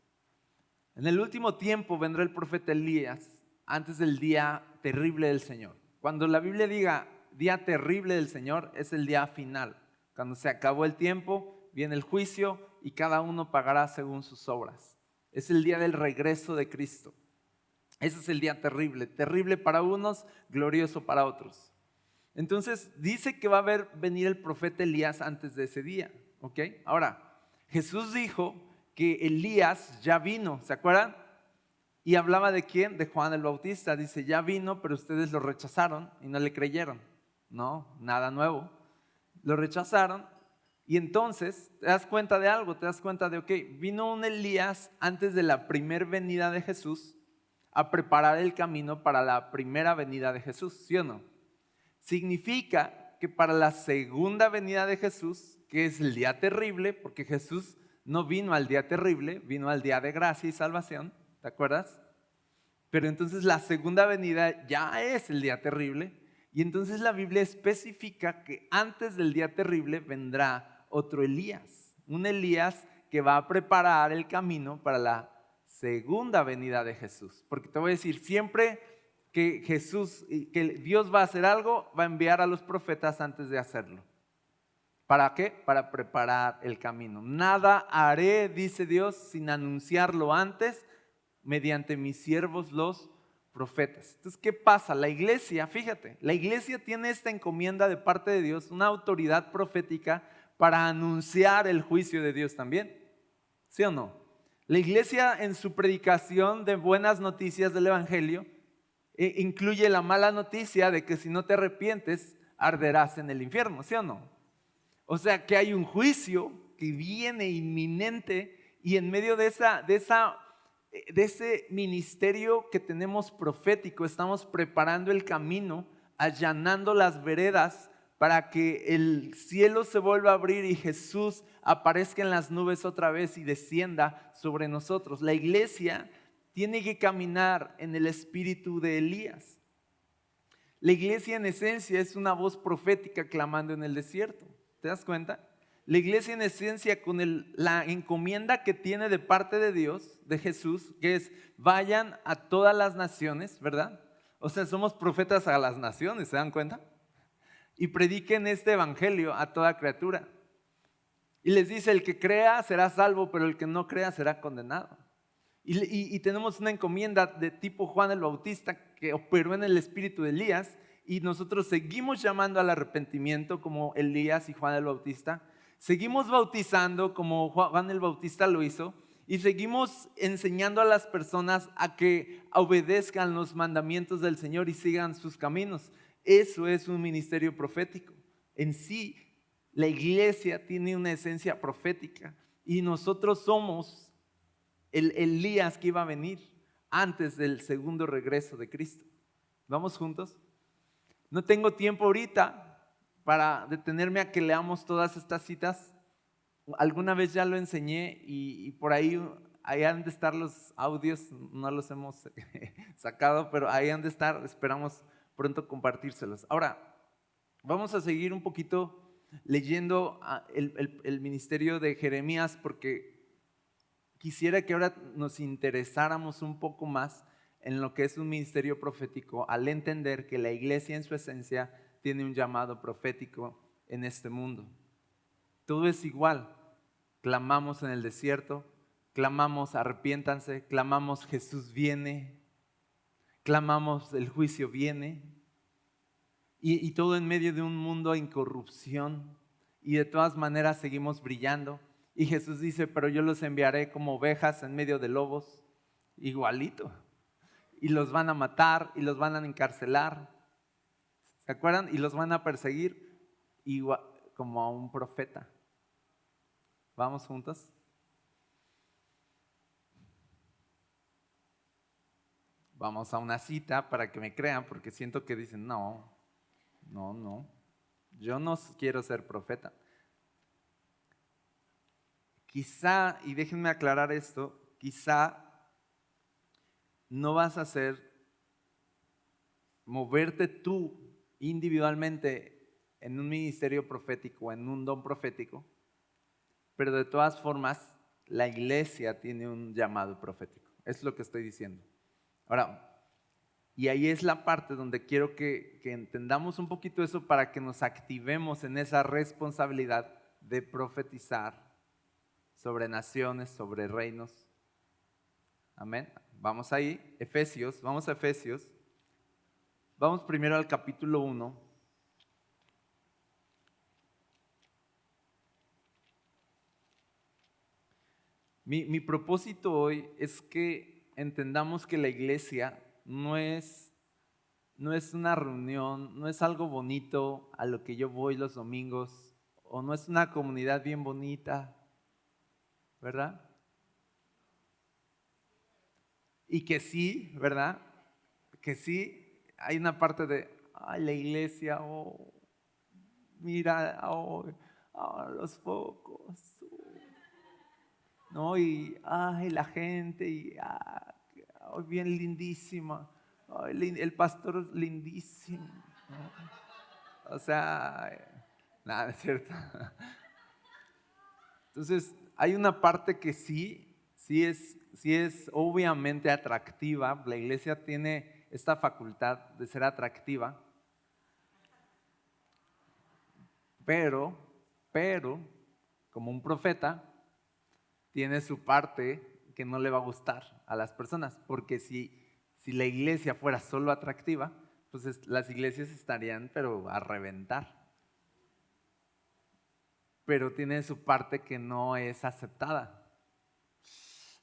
Speaker 1: En el último tiempo vendrá el profeta Elías antes del día terrible del Señor. Cuando la Biblia diga día terrible del Señor, es el día final. Cuando se acabó el tiempo, viene el juicio y cada uno pagará según sus obras. Es el día del regreso de Cristo. Ese es el día terrible. Terrible para unos, glorioso para otros. Entonces dice que va a venir el profeta Elías antes de ese día. ¿Ok? Ahora, Jesús dijo que Elías ya vino, ¿se acuerdan? Y hablaba de quién, de Juan el Bautista. Dice, ya vino, pero ustedes lo rechazaron y no le creyeron. No, nada nuevo. Lo rechazaron y entonces te das cuenta de algo, te das cuenta de, ok, vino un Elías antes de la primera venida de Jesús a preparar el camino para la primera venida de Jesús, ¿sí o no? Significa que para la segunda venida de Jesús, que es el día terrible, porque Jesús no vino al día terrible, vino al día de gracia y salvación, ¿te acuerdas? Pero entonces la segunda venida ya es el día terrible, y entonces la Biblia especifica que antes del día terrible vendrá otro Elías, un Elías que va a preparar el camino para la segunda venida de Jesús. Porque te voy a decir, siempre que Dios va a hacer algo, va a enviar a los profetas antes de hacerlo. ¿Para qué? Para preparar el camino. Nada haré, dice Dios, sin anunciarlo antes mediante mis siervos los profetas. Entonces, ¿qué pasa? La iglesia, fíjate, la iglesia tiene esta encomienda de parte de Dios, una autoridad profética para anunciar el juicio de Dios también. ¿Sí o no? La iglesia en su predicación de buenas noticias del evangelio incluye la mala noticia de que si no te arrepientes arderás en el infierno, ¿sí o no? O sea que hay un juicio que viene inminente, y en medio de ese ministerio que tenemos profético estamos preparando el camino, allanando las veredas para que el cielo se vuelva a abrir y Jesús aparezca en las nubes otra vez y descienda sobre nosotros. La iglesia tiene que caminar en el espíritu de Elías. La iglesia en esencia es una voz profética clamando en el desierto. ¿Te das cuenta? La iglesia en esencia con la encomienda que tiene de parte de Dios, de Jesús, que es vayan a todas las naciones, ¿verdad? O sea, somos profetas a las naciones, ¿se dan cuenta? Y prediquen este evangelio a toda criatura. Y les dice, el que crea será salvo, pero el que no crea será condenado. Y tenemos una encomienda de tipo Juan el Bautista que operó en el espíritu de Elías, y nosotros seguimos llamando al arrepentimiento como Elías y Juan el Bautista. Seguimos bautizando como Juan el Bautista lo hizo, y seguimos enseñando a las personas a que obedezcan los mandamientos del Señor y sigan sus caminos. Eso es un ministerio profético. En sí, la iglesia tiene una esencia profética y nosotros somos el Elías que iba a venir antes del segundo regreso de Cristo. ¿Vamos juntos? No tengo tiempo ahorita para detenerme a que leamos todas estas citas. Alguna vez ya lo enseñé y por ahí han de estar los audios, no los hemos sacado, pero ahí han de estar, esperamos pronto compartírselos. Ahora, vamos a seguir un poquito leyendo el ministerio de Jeremías, porque quisiera que ahora nos interesáramos un poco más en lo que es un ministerio profético, al entender que la iglesia en su esencia tiene un llamado profético en este mundo. Todo es igual. Clamamos en el desierto, clamamos arrepiéntanse, clamamos Jesús viene, clamamos el juicio viene. Y todo en medio de un mundo en corrupción, y de todas maneras seguimos brillando. Y Jesús dice, pero yo los enviaré como ovejas en medio de lobos, igualito. Y los van a matar y los van a encarcelar. ¿Se acuerdan? Y los van a perseguir igual, como a un profeta. ¿Vamos juntos? Vamos a una cita para que me crean, porque siento que dicen, no, yo no quiero ser profeta. Quizá, y déjenme aclarar esto, quizá no vas a moverte tú individualmente en un ministerio profético, en un don profético, pero de todas formas la iglesia tiene un llamado profético. Es lo que estoy diciendo. Ahora, y ahí es la parte donde quiero que entendamos un poquito eso para que nos activemos en esa responsabilidad de profetizar sobre naciones, sobre reinos. Amén. Vamos ahí, Efesios, vamos a Efesios. Vamos primero al capítulo 1. Mi propósito hoy es que entendamos que la iglesia no es una reunión, no es algo bonito a lo que yo voy los domingos, o no es una comunidad bien bonita, ¿verdad? Y que sí, ¿verdad? Que sí, hay una parte de, ay, la iglesia, oh, mira, oh, los focos, ¿no? Y, ay, la gente, y, bien lindísima, ay, el pastor es lindísimo, ¿no? O sea, nada, es cierto. Entonces, hay una parte que sí es obviamente atractiva. La iglesia tiene esta facultad de ser atractiva, pero, como un profeta, tiene su parte que no le va a gustar a las personas, porque si la iglesia fuera solo atractiva, pues las iglesias estarían pero a reventar. Pero tiene su parte que no es aceptada.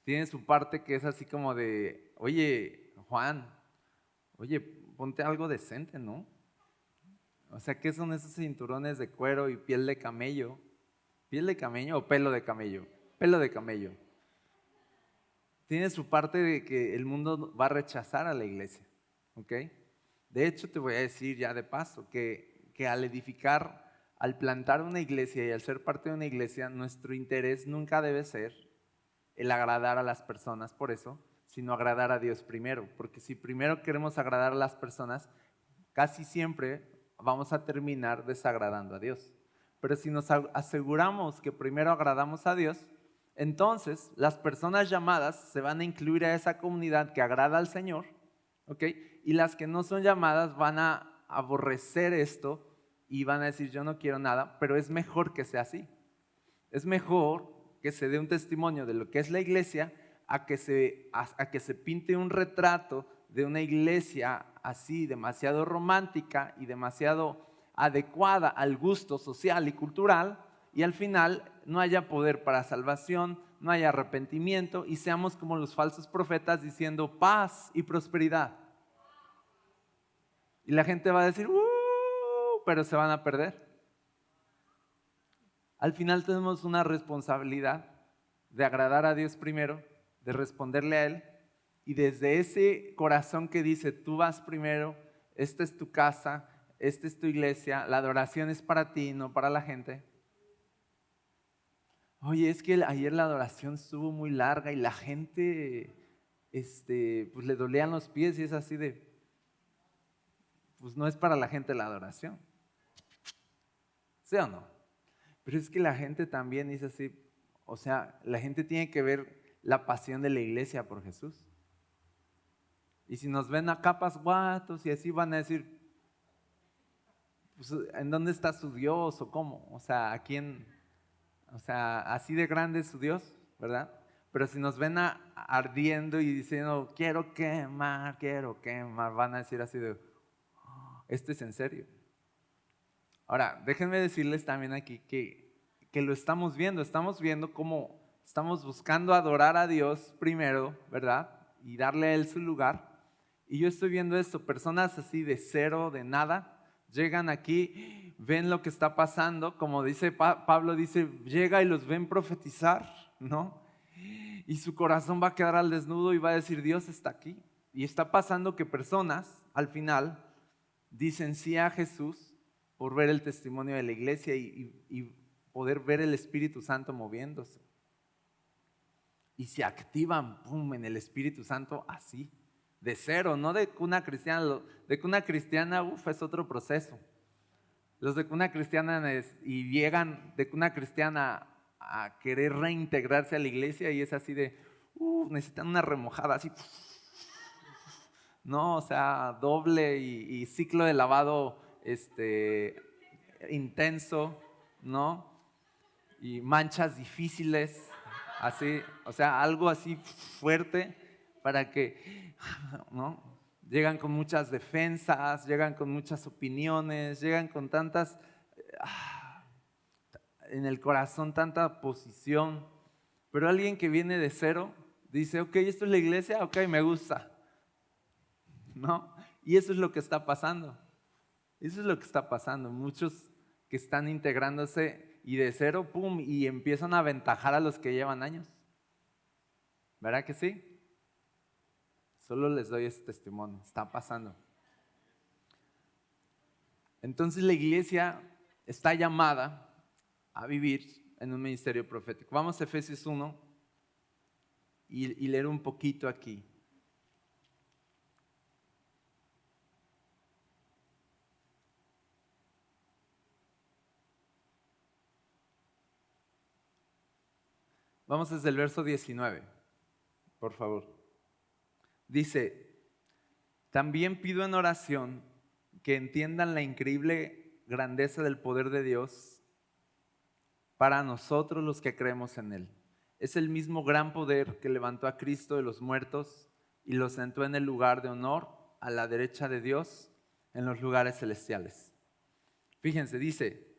Speaker 1: Tiene su parte que es así como de, oye, Juan, oye, ponte algo decente, ¿no? O sea, ¿qué son esos cinturones de cuero y piel de camello? ¿Piel de camello o pelo de camello? Pelo de camello. Tiene su parte de que el mundo va a rechazar a la iglesia, ¿ok? De hecho, te voy a decir ya de paso que al edificar, al plantar una iglesia y al ser parte de una iglesia, nuestro interés nunca debe ser el agradar a las personas por eso, sino agradar a Dios primero. Porque si primero queremos agradar a las personas, casi siempre vamos a terminar desagradando a Dios. Pero si nos aseguramos que primero agradamos a Dios, entonces las personas llamadas se van a incluir a esa comunidad que agrada al Señor, ¿ok? Y las que no son llamadas van a aborrecer esto y van a decir, yo no quiero nada, pero es mejor que sea así. Es mejor que se dé un testimonio de lo que es la iglesia a que se pinte un retrato de una iglesia así demasiado romántica y demasiado adecuada al gusto social y cultural, y al final no haya poder para salvación, no haya arrepentimiento y seamos como los falsos profetas diciendo paz y prosperidad. Y la gente va a decir, pero se van a perder. Al final tenemos una responsabilidad de agradar a Dios primero, de responderle a Él, y desde ese corazón que dice, tú vas primero, esta es tu casa, esta es tu iglesia, la adoración es para ti, no para la gente. Oye, es que ayer la adoración estuvo muy larga y la gente pues le dolían los pies y es así de, pues no es para la gente la adoración. ¿Sí o no? Pero es que la gente también dice así, o sea, la gente tiene que ver la pasión de la iglesia por Jesús. Y si nos ven a capas guatos y así van a decir, pues, ¿en dónde está su Dios o cómo? O sea, ¿a quién? O sea, así de grande es su Dios, ¿verdad? Pero si nos ven ardiendo y diciendo, quiero quemar, van a decir así de, esto es en serio. Ahora, déjenme decirles también aquí que lo estamos viendo cómo estamos buscando adorar a Dios primero, ¿verdad? Y darle a Él su lugar. Y yo estoy viendo esto, personas así de cero, de nada, llegan aquí, ven lo que está pasando, como dice Pablo, dice, llega y los ven profetizar, ¿no? Y su corazón va a quedar al desnudo y va a decir, Dios está aquí. Y está pasando que personas, al final, dicen sí a Jesús por ver el testimonio de la iglesia y poder ver el Espíritu Santo moviéndose. Y se activan, ¡pum!, en el Espíritu Santo así, de cero, no de cuna cristiana. De cuna cristiana, es otro proceso. Los de cuna cristiana y llegan de cuna cristiana a querer reintegrarse a la iglesia y es así de, necesitan una remojada así. No, o sea, doble y ciclo de lavado intenso, ¿no? Y manchas difíciles, así, o sea, algo así fuerte para que, ¿no? Llegan con muchas defensas, llegan con muchas opiniones, llegan con tantas, en el corazón tanta posición, pero alguien que viene de cero dice, ok, esto es la iglesia, ok, me gusta, ¿no? Y eso es lo que está pasando. Eso es lo que está pasando. Muchos que están integrándose y de cero, pum, y empiezan a aventajar a los que llevan años. ¿Verdad que sí? Solo les doy ese testimonio. Está pasando. Entonces la iglesia está llamada a vivir en un ministerio profético. Vamos a Efesios 1 y leer un poquito aquí. Vamos desde el verso 19, por favor. Dice, también pido en oración que entiendan la increíble grandeza del poder de Dios para nosotros los que creemos en Él. Es el mismo gran poder que levantó a Cristo de los muertos y lo sentó en el lugar de honor a la derecha de Dios en los lugares celestiales. Fíjense, dice,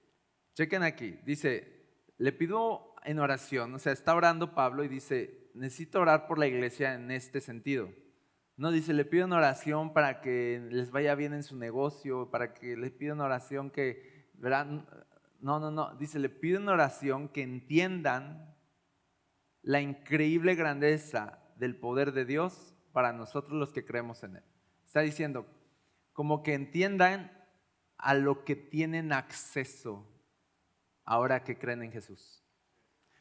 Speaker 1: chequen aquí, dice, le pido en oración, o sea, está orando Pablo y dice, necesito orar por la iglesia en este sentido. No dice, le pido en oración para que les vaya bien en su negocio, para que les pido en oración que, ¿verdad? No, dice, le pido en oración que entiendan la increíble grandeza del poder de Dios para nosotros los que creemos en Él. Está diciendo, como que entiendan a lo que tienen acceso ahora que creen en Jesús.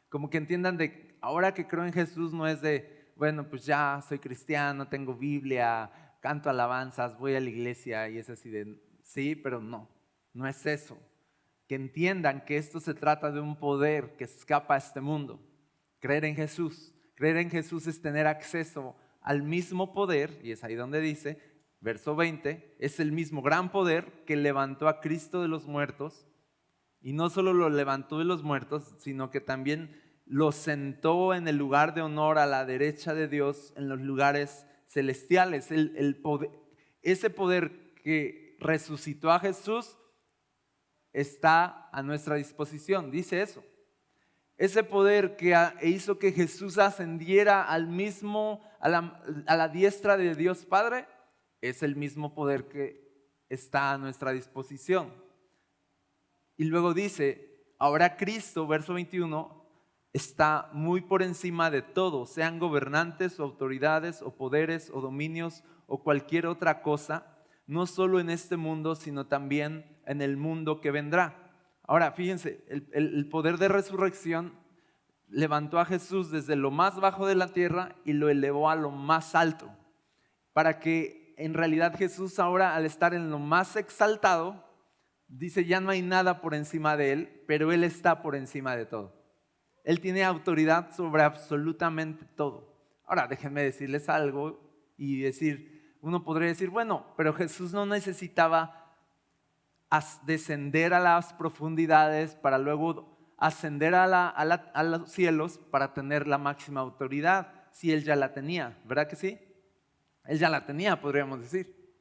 Speaker 1: Como que entiendan de ahora que creo en Jesús no es de, bueno, pues ya soy cristiano, tengo Biblia, canto alabanzas, voy a la iglesia y es así de, sí, pero no es eso. Que entiendan que esto se trata de un poder que escapa a este mundo. Creer en Jesús. Creer en Jesús es tener acceso al mismo poder, y es ahí donde dice, verso 20, es el mismo gran poder que levantó a Cristo de los muertos, y no solo lo levantó de los muertos, sino que también lo sentó en el lugar de honor a la derecha de Dios en los lugares celestiales. Ese poder que resucitó a Jesús está a nuestra disposición, dice eso. Ese poder que hizo que Jesús ascendiera a la diestra de Dios Padre, es el mismo poder que está a nuestra disposición. Y luego dice, ahora Cristo, verso 21, está muy por encima de todo, sean gobernantes o autoridades o poderes o dominios o cualquier otra cosa, no solo en este mundo, sino también en el mundo que vendrá. Ahora, fíjense, el poder de resurrección levantó a Jesús desde lo más bajo de la tierra y lo elevó a lo más alto, para que en realidad Jesús ahora, al estar en lo más exaltado, dice, ya no hay nada por encima de él, pero él está por encima de todo. Él tiene autoridad sobre absolutamente todo. Ahora, déjenme decirles algo y decir, uno podría decir, bueno, pero Jesús no necesitaba descender a las profundidades para luego ascender a los cielos para tener la máxima autoridad, si él ya la tenía, ¿verdad que sí? Él ya la tenía, podríamos decir.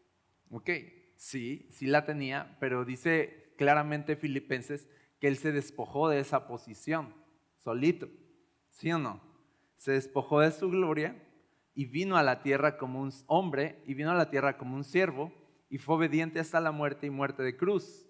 Speaker 1: Ok, sí la tenía, pero dice claramente Filipenses que él se despojó de esa posición, solito, ¿sí o no? Se despojó de su gloria y vino a la tierra como un hombre y vino a la tierra como un siervo y fue obediente hasta la muerte y muerte de cruz.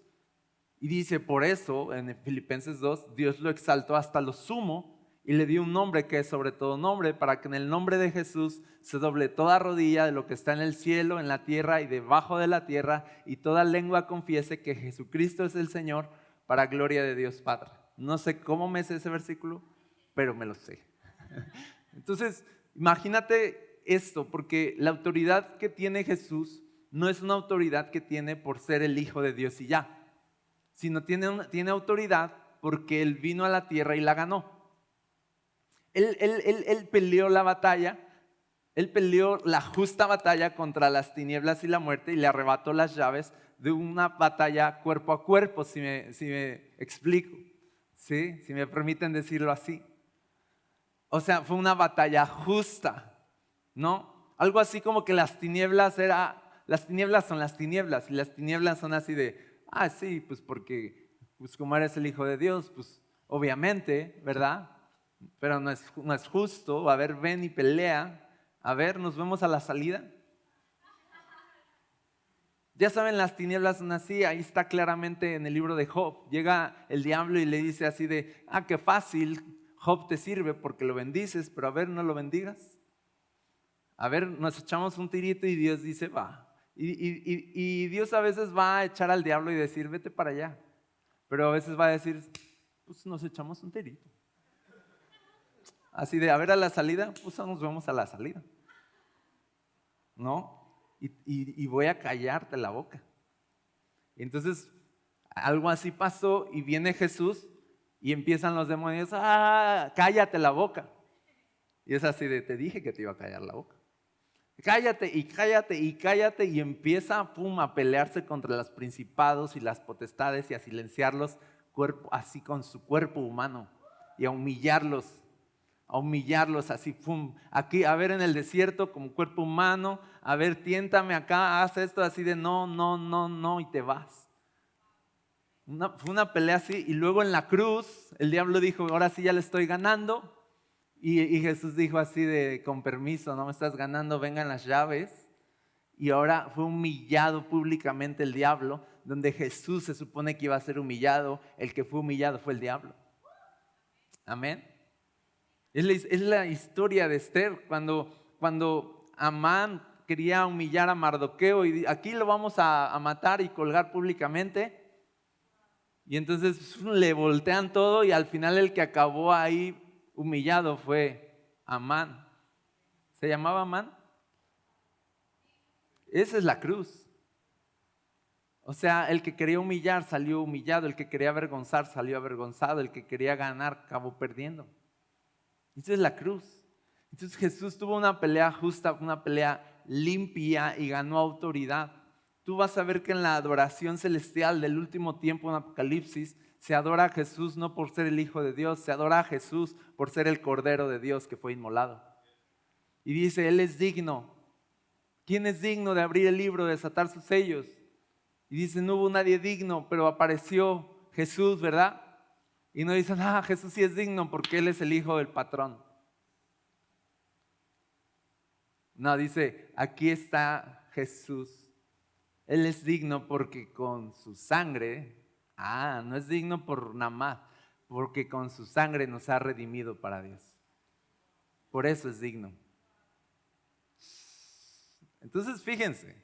Speaker 1: Y dice, por eso, en Filipenses 2, Dios lo exaltó hasta lo sumo y le dio un nombre que es sobre todo nombre, para que en el nombre de Jesús se doble toda rodilla de lo que está en el cielo, en la tierra y debajo de la tierra, y toda lengua confiese que Jesucristo es el Señor, para gloria de Dios Padre. No sé cómo me sé ese versículo, pero me lo sé. Entonces, imagínate esto, porque la autoridad que tiene Jesús no es una autoridad que tiene por ser el Hijo de Dios y ya, sino tiene autoridad porque Él vino a la tierra y la ganó. Él peleó la batalla, Él peleó la justa batalla contra las tinieblas y la muerte y le arrebató las llaves de una batalla cuerpo a cuerpo, si me explico, ¿sí? Si me permiten decirlo así. O sea, fue una batalla justa, ¿no? Algo así como que las tinieblas son las tinieblas y las tinieblas son así de, sí, pues porque pues como eres el Hijo de Dios, pues obviamente, ¿verdad? Pero no es justo. A ver, ven y pelea. A ver, nos vemos a la salida. Ya saben, las tinieblas son así. Ahí está claramente en el libro de Job. Llega el diablo y le dice así de, qué fácil, Job te sirve porque lo bendices, pero a ver, no lo bendigas. A ver, nos echamos un tirito y Dios dice, va. Y Dios a veces va a echar al diablo y decir, vete para allá. Pero a veces va a decir, pues nos echamos un tirito. Así de, a ver, a la salida, pues nos vemos a la salida. ¿No? Y voy a callarte la boca. Y entonces, algo así pasó y viene Jesús y empiezan los demonios, cállate la boca. Y es así de, te dije que te iba a callar la boca. Cállate y cállate y cállate, y empieza a pelearse contra los principados y las potestades y a silenciarlos así con su cuerpo humano y a humillarlos así, aquí, a ver, en el desierto como cuerpo humano, a ver, tiéntame acá, haz esto, así de no, y te vas. Fue una pelea así, y luego en la cruz el diablo dijo, ahora sí ya le estoy ganando. Y Jesús dijo así de, con permiso, no me estás ganando, vengan las llaves. Y ahora fue humillado públicamente el diablo, donde Jesús se supone que iba a ser humillado. El que fue humillado fue el diablo. Amén. Es la historia de Esther, cuando Amán quería humillar a Mardoqueo y aquí lo vamos a matar y colgar públicamente. Y entonces le voltean todo y al final el que acabó ahí humillado fue Amán. ¿Se llamaba Amán? Esa es la cruz. O sea, el que quería humillar salió humillado, el que quería avergonzar salió avergonzado, el que quería ganar acabó perdiendo. Esa es la cruz. Entonces Jesús tuvo una pelea justa, una pelea limpia y ganó autoridad. Tú vas a ver que en la adoración celestial del último tiempo en Apocalipsis se adora a Jesús no por ser el Hijo de Dios, se adora a Jesús por ser el Cordero de Dios que fue inmolado. Y dice, Él es digno. ¿Quién es digno de abrir el libro, de desatar sus sellos? Y dice, no hubo nadie digno, pero apareció Jesús, ¿verdad? Y no dicen, Jesús sí es digno porque Él es el hijo del patrón. No, dice, aquí está Jesús. Él es digno porque con su sangre, no es digno por nada más, porque con su sangre nos ha redimido para Dios. Por eso es digno. Entonces, fíjense,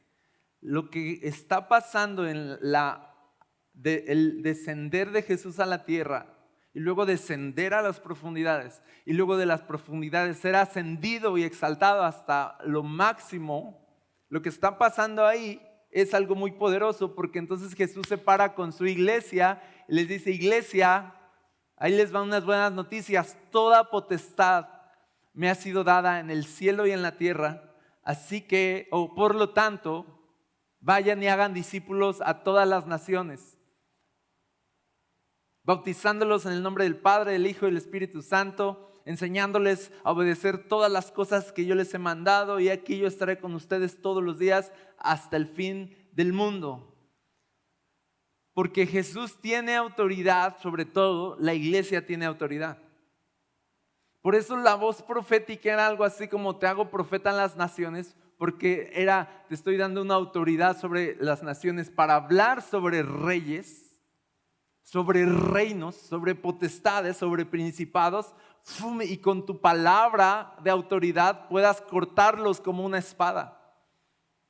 Speaker 1: lo que está pasando en el descender de Jesús a la tierra y luego descender a las profundidades y luego de las profundidades ser ascendido y exaltado hasta lo máximo, lo que está pasando ahí es algo muy poderoso, porque entonces Jesús se para con su iglesia y les dice, iglesia, ahí les van unas buenas noticias, toda potestad me ha sido dada en el cielo y en la tierra. Así que, por lo tanto, vayan y hagan discípulos a todas las naciones, bautizándolos en el nombre del Padre, del Hijo y del Espíritu Santo, enseñándoles a obedecer todas las cosas que yo les he mandado, y aquí yo estaré con ustedes todos los días hasta el fin del mundo. Porque Jesús tiene autoridad, sobre todo la iglesia tiene autoridad. Por eso la voz profética era algo así como te hago profeta en las naciones, porque te estoy dando una autoridad sobre las naciones para hablar sobre reyes, sobre reinos, sobre potestades, sobre principados, y con tu palabra de autoridad puedas cortarlos como una espada.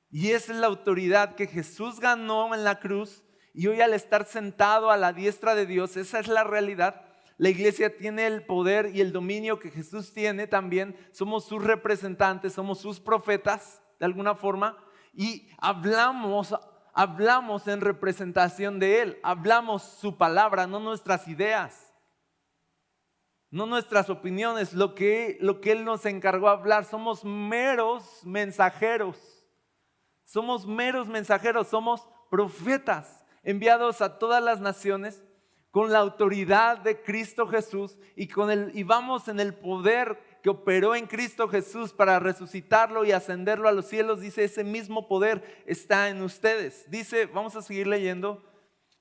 Speaker 1: Y esa es la autoridad que Jesús ganó en la cruz, y hoy al estar sentado a la diestra de Dios, esa es la realidad. La iglesia tiene el poder y el dominio que Jesús tiene también. Somos sus representantes, somos sus profetas de alguna forma, y hablamos en representación de Él. Hablamos su palabra, no nuestras ideas, no nuestras opiniones, lo que Él nos encargó hablar. Somos meros mensajeros, somos profetas enviados a todas las naciones con la autoridad de Cristo Jesús y vamos en el poder que operó en Cristo Jesús para resucitarlo y ascenderlo a los cielos. Dice, ese mismo poder está en ustedes. Dice, vamos a seguir leyendo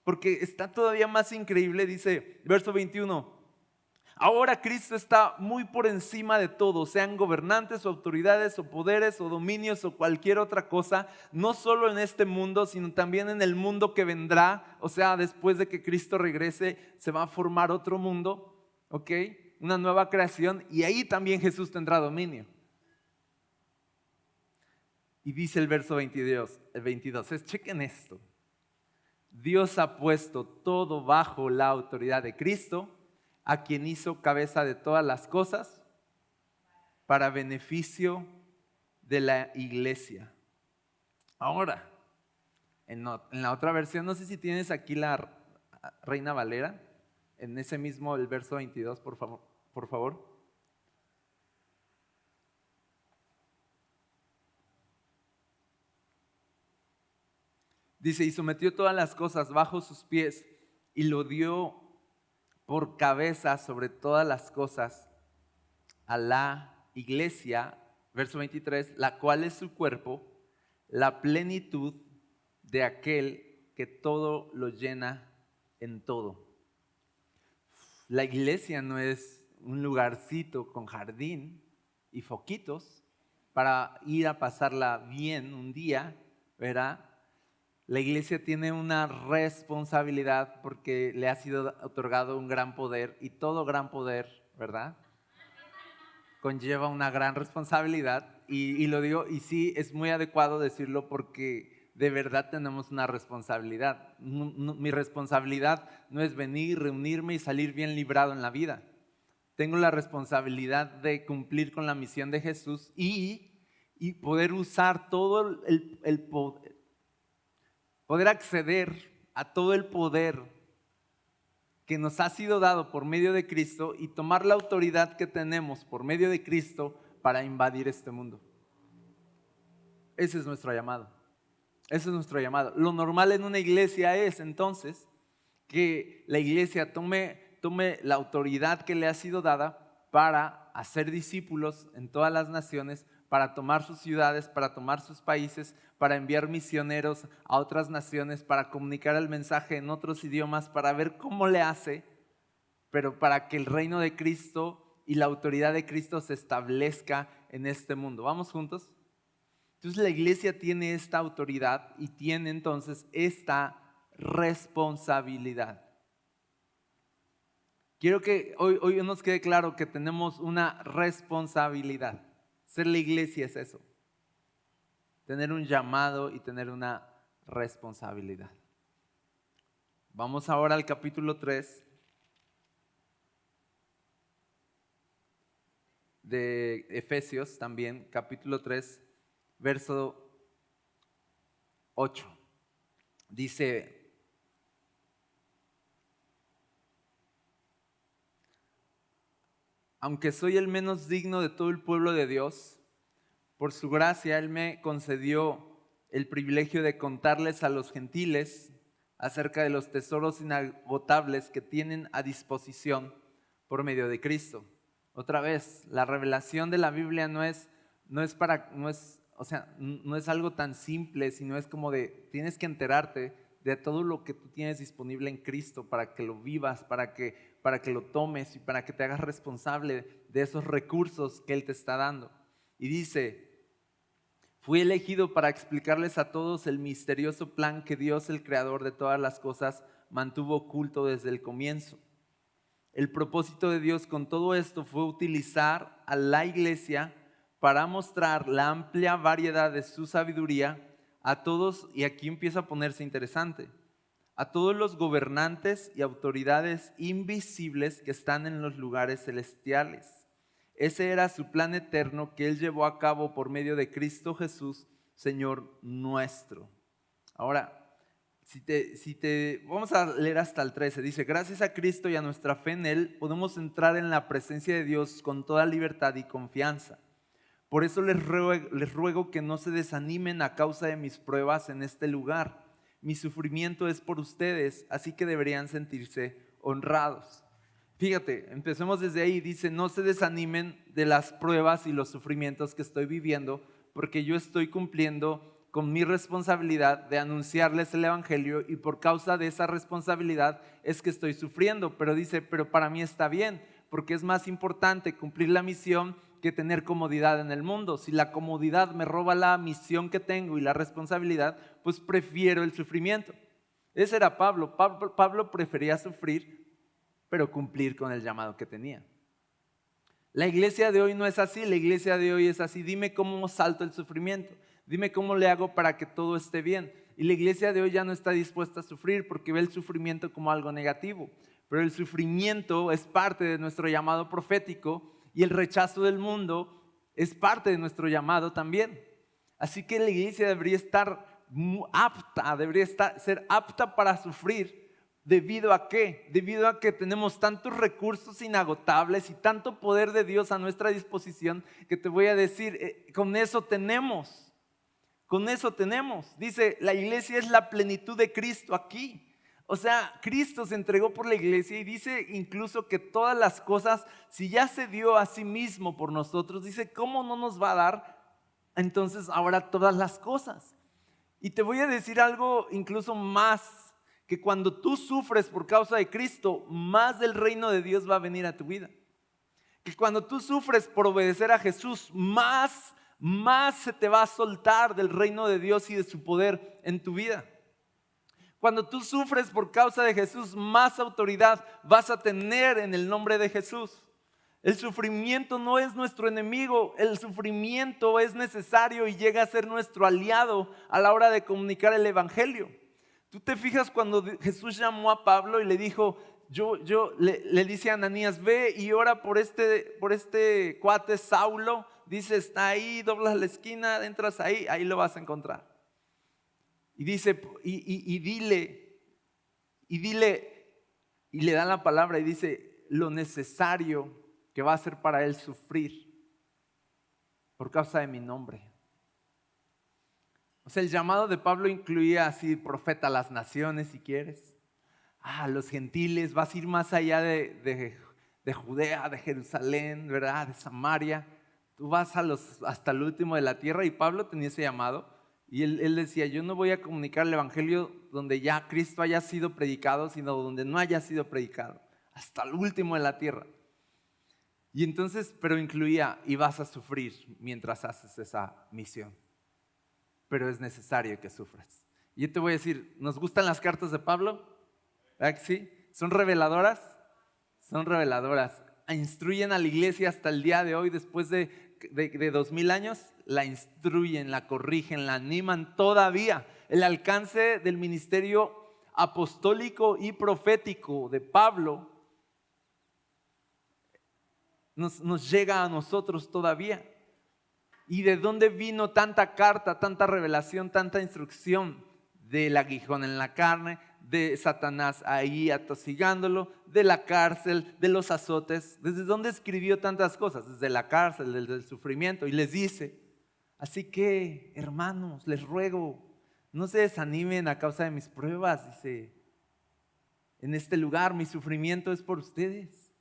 Speaker 1: porque está todavía más increíble. Dice, verso 21. Ahora Cristo está muy por encima de todo, sean gobernantes o autoridades o poderes o dominios o cualquier otra cosa, no solo en este mundo, sino también en el mundo que vendrá. O sea, después de que Cristo regrese, se va a formar otro mundo, ¿ok? Una nueva creación, y ahí también Jesús tendrá dominio. Y dice el verso 22, chequen esto. Dios ha puesto todo bajo la autoridad de Cristo, a quien hizo cabeza de todas las cosas, para beneficio de la iglesia. Ahora, en la otra versión, no sé si tienes aquí la Reina Valera, en ese mismo, el verso 22, por favor. Dice, y sometió todas las cosas bajo sus pies, y lo dio por cabeza sobre todas las cosas a la iglesia, verso 23, la cual es su cuerpo, la plenitud de aquel que todo lo llena en todo. La iglesia no es un lugarcito con jardín y foquitos para ir a pasarla bien un día, ¿verdad? La iglesia tiene una responsabilidad porque le ha sido otorgado un gran poder, y todo gran poder, ¿verdad?, conlleva una gran responsabilidad, y lo digo, y sí, es muy adecuado decirlo porque de verdad tenemos una responsabilidad. Mi responsabilidad no es venir, reunirme y salir bien librado en la vida. Tengo la responsabilidad de cumplir con la misión de Jesús y y poder usar todo el poder, poder acceder a todo el poder que nos ha sido dado por medio de Cristo y tomar la autoridad que tenemos por medio de Cristo para invadir este mundo. Ese es nuestro llamado. Ese es nuestro llamado. Lo normal en una iglesia es entonces que la iglesia tome la autoridad que le ha sido dada para hacer discípulos en todas las naciones, para tomar sus ciudades, para tomar sus países, para enviar misioneros a otras naciones, para comunicar el mensaje en otros idiomas, para ver cómo le hace, pero para que el reino de Cristo y la autoridad de Cristo se establezca en este mundo. ¿Vamos juntos? Entonces la iglesia tiene esta autoridad y tiene entonces esta responsabilidad. Quiero que hoy nos quede claro que tenemos una responsabilidad. Ser la iglesia es eso. Tener un llamado y tener una responsabilidad. Vamos ahora al capítulo 3 de Efesios también, capítulo 3, verso 8. Dice: aunque soy el menos digno de todo el pueblo de Dios, por su gracia Él me concedió el privilegio de contarles a los gentiles acerca de los tesoros inagotables que tienen a disposición por medio de Cristo. Otra vez, la revelación de la Biblia no es algo tan simple, sino es como de, tienes que enterarte de todo lo que tú tienes disponible en Cristo para que lo vivas, para que lo tomes y para que te hagas responsable de esos recursos que Él te está dando. Y dice: fui elegido para explicarles a todos el misterioso plan que Dios, el creador de todas las cosas, mantuvo oculto desde el comienzo. El propósito de Dios con todo esto fue utilizar a la iglesia para mostrar la amplia variedad de su sabiduría a todos, y aquí empieza a ponerse interesante, a todos los gobernantes y autoridades invisibles que están en los lugares celestiales. Ese era su plan eterno que Él llevó a cabo por medio de Cristo Jesús, Señor nuestro. Ahora, vamos a leer hasta el 13. Dice: gracias a Cristo y a nuestra fe en Él, podemos entrar en la presencia de Dios con toda libertad y confianza. Por eso les ruego que no se desanimen a causa de mis pruebas en este lugar. Mi sufrimiento es por ustedes, así que deberían sentirse honrados. Fíjate, empecemos desde ahí. Dice: no se desanimen de las pruebas y los sufrimientos que estoy viviendo, porque yo estoy cumpliendo con mi responsabilidad de anunciarles el evangelio, y por causa de esa responsabilidad es que estoy sufriendo. Pero dice: pero para mí está bien, porque es más importante cumplir la misión que tener comodidad en el mundo. Si la comodidad me roba la misión que tengo y la responsabilidad, pues prefiero el sufrimiento. Ese era Pablo. Pablo prefería sufrir, pero cumplir con el llamado que tenía. La iglesia de hoy no es así. La iglesia de hoy es así: dime cómo salto el sufrimiento, dime cómo le hago para que todo esté bien. Y la iglesia de hoy ya no está dispuesta a sufrir porque ve el sufrimiento como algo negativo. Pero el sufrimiento es parte de nuestro llamado profético, y el rechazo del mundo es parte de nuestro llamado también. Así que la iglesia debería ser apta para sufrir. ¿Debido a qué? Debido a que tenemos tantos recursos inagotables y tanto poder de Dios a nuestra disposición, que te voy a decir, con eso tenemos. Dice: la iglesia es la plenitud de Cristo aquí. O sea, Cristo se entregó por la iglesia, y dice incluso que todas las cosas, si ya se dio a sí mismo por nosotros, dice, ¿cómo no nos va a dar entonces ahora todas las cosas? Y te voy a decir algo incluso más, que cuando tú sufres por causa de Cristo, más del reino de Dios va a venir a tu vida. Que cuando tú sufres por obedecer a Jesús, más se te va a soltar del reino de Dios y de su poder en tu vida. Cuando tú sufres por causa de Jesús, más autoridad vas a tener en el nombre de Jesús. El sufrimiento no es nuestro enemigo, el sufrimiento es necesario y llega a ser nuestro aliado a la hora de comunicar el evangelio. Tú te fijas cuando Jesús llamó a Pablo y le dijo, le dice a Ananías: ve y ora por este cuate Saulo dice, está ahí, doblas la esquina, entras ahí lo vas a encontrar. Y dice, y dile, y le dan la palabra y dice lo necesario que va a ser para él sufrir por causa de mi nombre. O sea, el llamado de Pablo incluía así, profeta a las naciones si quieres, a los gentiles, vas a ir más allá de Judea, de Jerusalén, ¿verdad? De Samaria, tú vas hasta el último de la tierra. Y Pablo tenía ese llamado y él decía, yo no voy a comunicar el evangelio donde ya Cristo haya sido predicado, sino donde no haya sido predicado, hasta el último de la tierra. Y entonces, pero incluía, y vas a sufrir mientras haces esa misión, pero es necesario que sufras. Y yo te voy a decir, ¿nos gustan las cartas de Pablo? ¿Verdad que sí? ¿Son reveladoras? Son reveladoras. Instruyen a la iglesia hasta el día de hoy, después de 2000 años, la instruyen, la corrigen, la animan todavía. El alcance del ministerio apostólico y profético de Pablo nos llega a nosotros todavía. ¿Y de dónde vino tanta carta, tanta revelación, tanta instrucción? Del aguijón en la carne, de Satanás ahí atosigándolo, de la cárcel, de los azotes. ¿Desde dónde escribió tantas cosas? Desde la cárcel, desde el sufrimiento. Y les dice, así que, hermanos, les ruego, no se desanimen a causa de mis pruebas. Dice, en este lugar mi sufrimiento es por ustedes.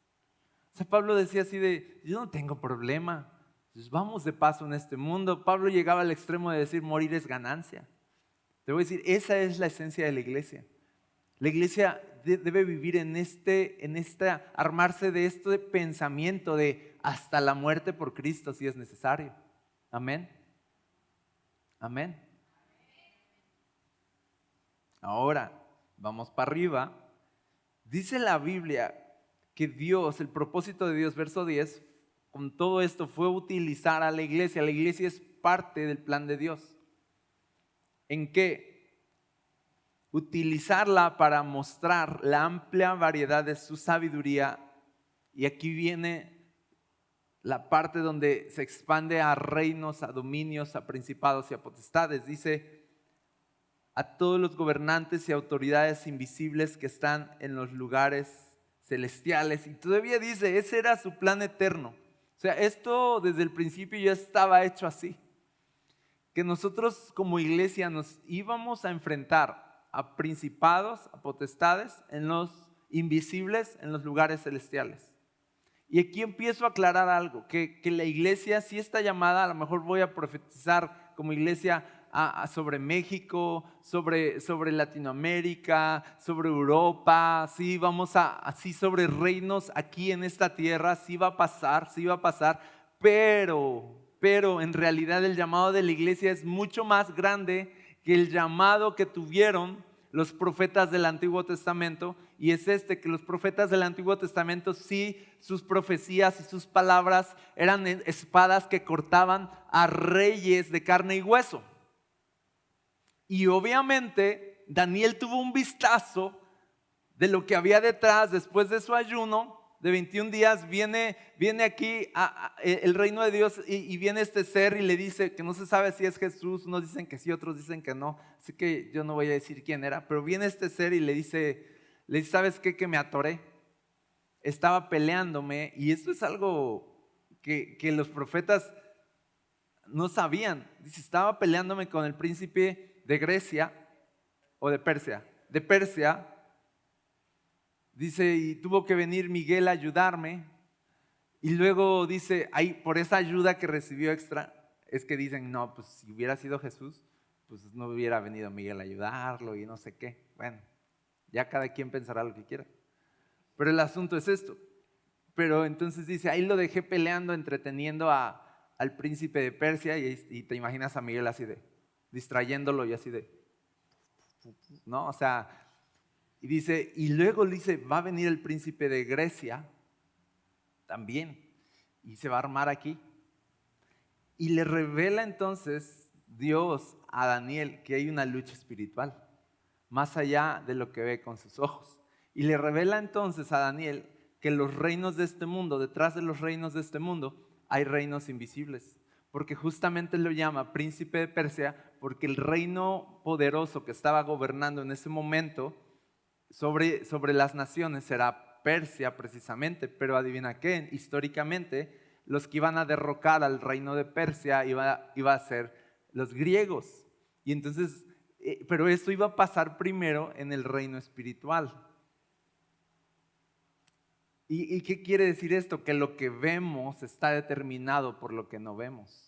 Speaker 1: O sea, Pablo decía así de, yo no tengo problema, pues vamos de paso en este mundo. Pablo llegaba al extremo de decir, morir es ganancia. Te voy a decir, esa es la esencia de la iglesia. La iglesia debe vivir en armarse de este pensamiento de hasta la muerte por Cristo si es necesario. Amén. Amén. Ahora, vamos para arriba. Dice la Biblia que Dios, el propósito de Dios, verso 10, con todo esto fue utilizar a la iglesia. La iglesia es parte del plan de Dios. ¿En qué? Utilizarla para mostrar la amplia variedad de su sabiduría. Y aquí viene la parte donde se expande a reinos, a dominios, a principados y a potestades. Dice, a todos los gobernantes y autoridades invisibles que están en los lugares celestiales. Y todavía dice, ese era su plan eterno. O sea, esto desde el principio ya estaba hecho así. Que nosotros como iglesia nos íbamos a enfrentar a principados, a potestades, en los invisibles, en los lugares celestiales. Y aquí empiezo a aclarar algo, que la iglesia sí está llamada, a lo mejor voy a profetizar como iglesia sobre México, sobre Latinoamérica, sobre Europa, sí, así sobre reinos aquí en esta tierra, sí va a pasar, pero en realidad el llamado de la iglesia es mucho más grande que el llamado que tuvieron los profetas del Antiguo Testamento, y es que los profetas del Antiguo Testamento sí, sus profecías y sus palabras eran espadas que cortaban a reyes de carne y hueso. Y obviamente Daniel tuvo un vistazo de lo que había detrás después de su ayuno de 21 días. Viene aquí el reino de Dios y viene este ser y le dice que no se sabe si es Jesús. Unos dicen que sí, otros dicen que no, así que yo no voy a decir quién era. Pero viene este ser y le dice, ¿sabes qué? Que me atoré, estaba peleándome. Y esto es algo que los profetas no sabían. Dice, estaba peleándome con el príncipe de Grecia o de Persia. De Persia. Dice, y tuvo que venir Miguel a ayudarme. Y luego dice, ahí por esa ayuda que recibió extra, es que dicen, no, pues si hubiera sido Jesús, pues no hubiera venido Miguel a ayudarlo y no sé qué. Bueno, ya cada quien pensará lo que quiera. Pero el asunto es esto. Pero entonces dice, ahí lo dejé peleando, entreteniendo al príncipe de Persia, y te imaginas a Miguel así de, distrayéndolo y así de, ¿no? O sea, y dice, y luego dice, va a venir el príncipe de Grecia también, y se va a armar aquí. Y le revela entonces Dios a Daniel que hay una lucha espiritual, más allá de lo que ve con sus ojos. Y le revela entonces a Daniel que los reinos de este mundo, detrás de los reinos de este mundo, hay reinos invisibles. Porque justamente lo llama príncipe de Persia, porque el reino poderoso que estaba gobernando en ese momento sobre las naciones era Persia precisamente. Pero adivina qué, históricamente los que iban a derrocar al reino de Persia iba a ser los griegos. Y entonces, pero eso iba a pasar primero en el reino espiritual. ¿Y qué quiere decir esto? Que lo que vemos está determinado por lo que no vemos.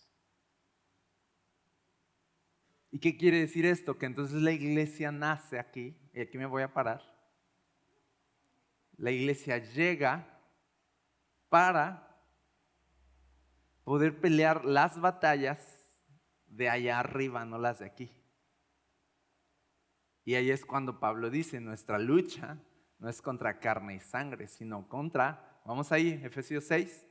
Speaker 1: ¿Y qué quiere decir esto? Que entonces la iglesia nace aquí, y aquí me voy a parar. La iglesia llega para poder pelear las batallas de allá arriba, no las de aquí. Y ahí es cuando Pablo dice, nuestra lucha no es contra carne y sangre, sino contra, vamos ahí, Efesios 6.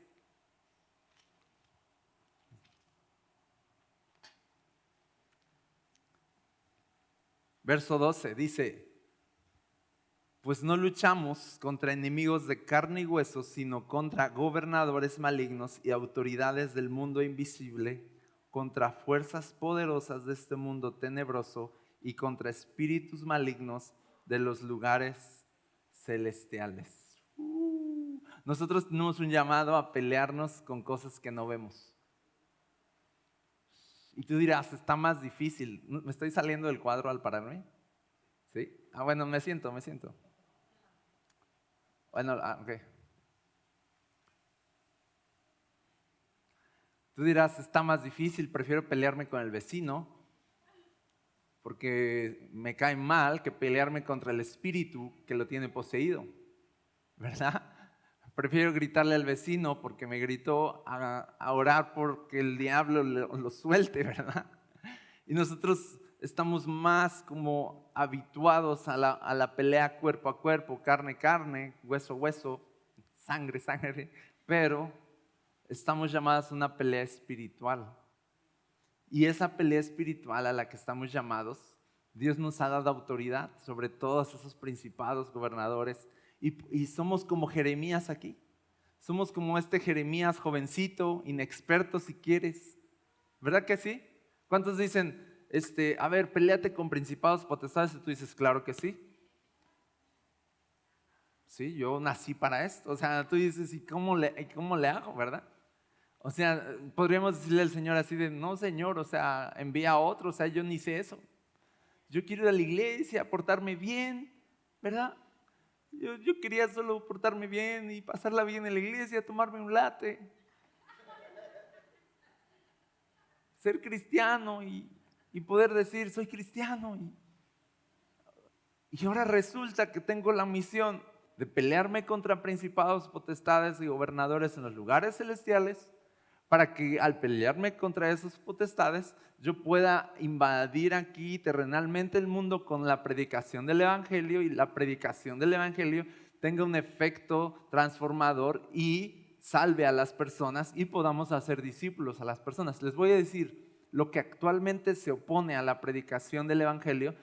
Speaker 1: Verso 12 dice, pues no luchamos contra enemigos de carne y hueso, sino contra gobernadores malignos y autoridades del mundo invisible, contra fuerzas poderosas de este mundo tenebroso y contra espíritus malignos de los lugares celestiales. Nosotros tenemos un llamado a pelearnos con cosas que no vemos. Y tú dirás, está más difícil. ¿Me estoy saliendo del cuadro al pararme? ¿Sí? Bueno, me siento. Bueno, ok. Tú dirás, está más difícil, prefiero pelearme con el vecino porque me cae mal que pelearme contra el espíritu que lo tiene poseído, ¿verdad? Prefiero gritarle al vecino porque me gritó a orar porque el diablo lo suelte, ¿verdad? Y nosotros estamos más como habituados a la pelea cuerpo a cuerpo, carne a carne, hueso a hueso, sangre a sangre, pero estamos llamados a una pelea espiritual. Y esa pelea espiritual a la que estamos llamados, Dios nos ha dado autoridad sobre todos esos principados, gobernadores, y somos como Jeremías aquí. Somos como este Jeremías jovencito, inexperto si quieres. ¿Verdad que sí? ¿Cuántos dicen, a ver, peléate con principados, potestades? Y tú dices, claro que sí. Sí, yo nací para esto. O sea, tú dices, ¿y cómo le hago, verdad? O sea, podríamos decirle al Señor así de, no, Señor, o sea, envía a otro, o sea, yo ni sé eso. Yo quiero ir a la iglesia, portarme bien, ¿verdad? Yo quería solo portarme bien y pasarla bien en la iglesia, tomarme un latte, ser cristiano y poder decir, soy cristiano. Y ahora resulta que tengo la misión de pelearme contra principados, potestades y gobernadores en los lugares celestiales, para que al pelearme contra esas potestades yo pueda invadir aquí terrenalmente el mundo con la predicación del evangelio, y la predicación del evangelio tenga un efecto transformador y salve a las personas y podamos hacer discípulos a las personas. Les voy a decir, lo que actualmente se opone a la predicación del evangelio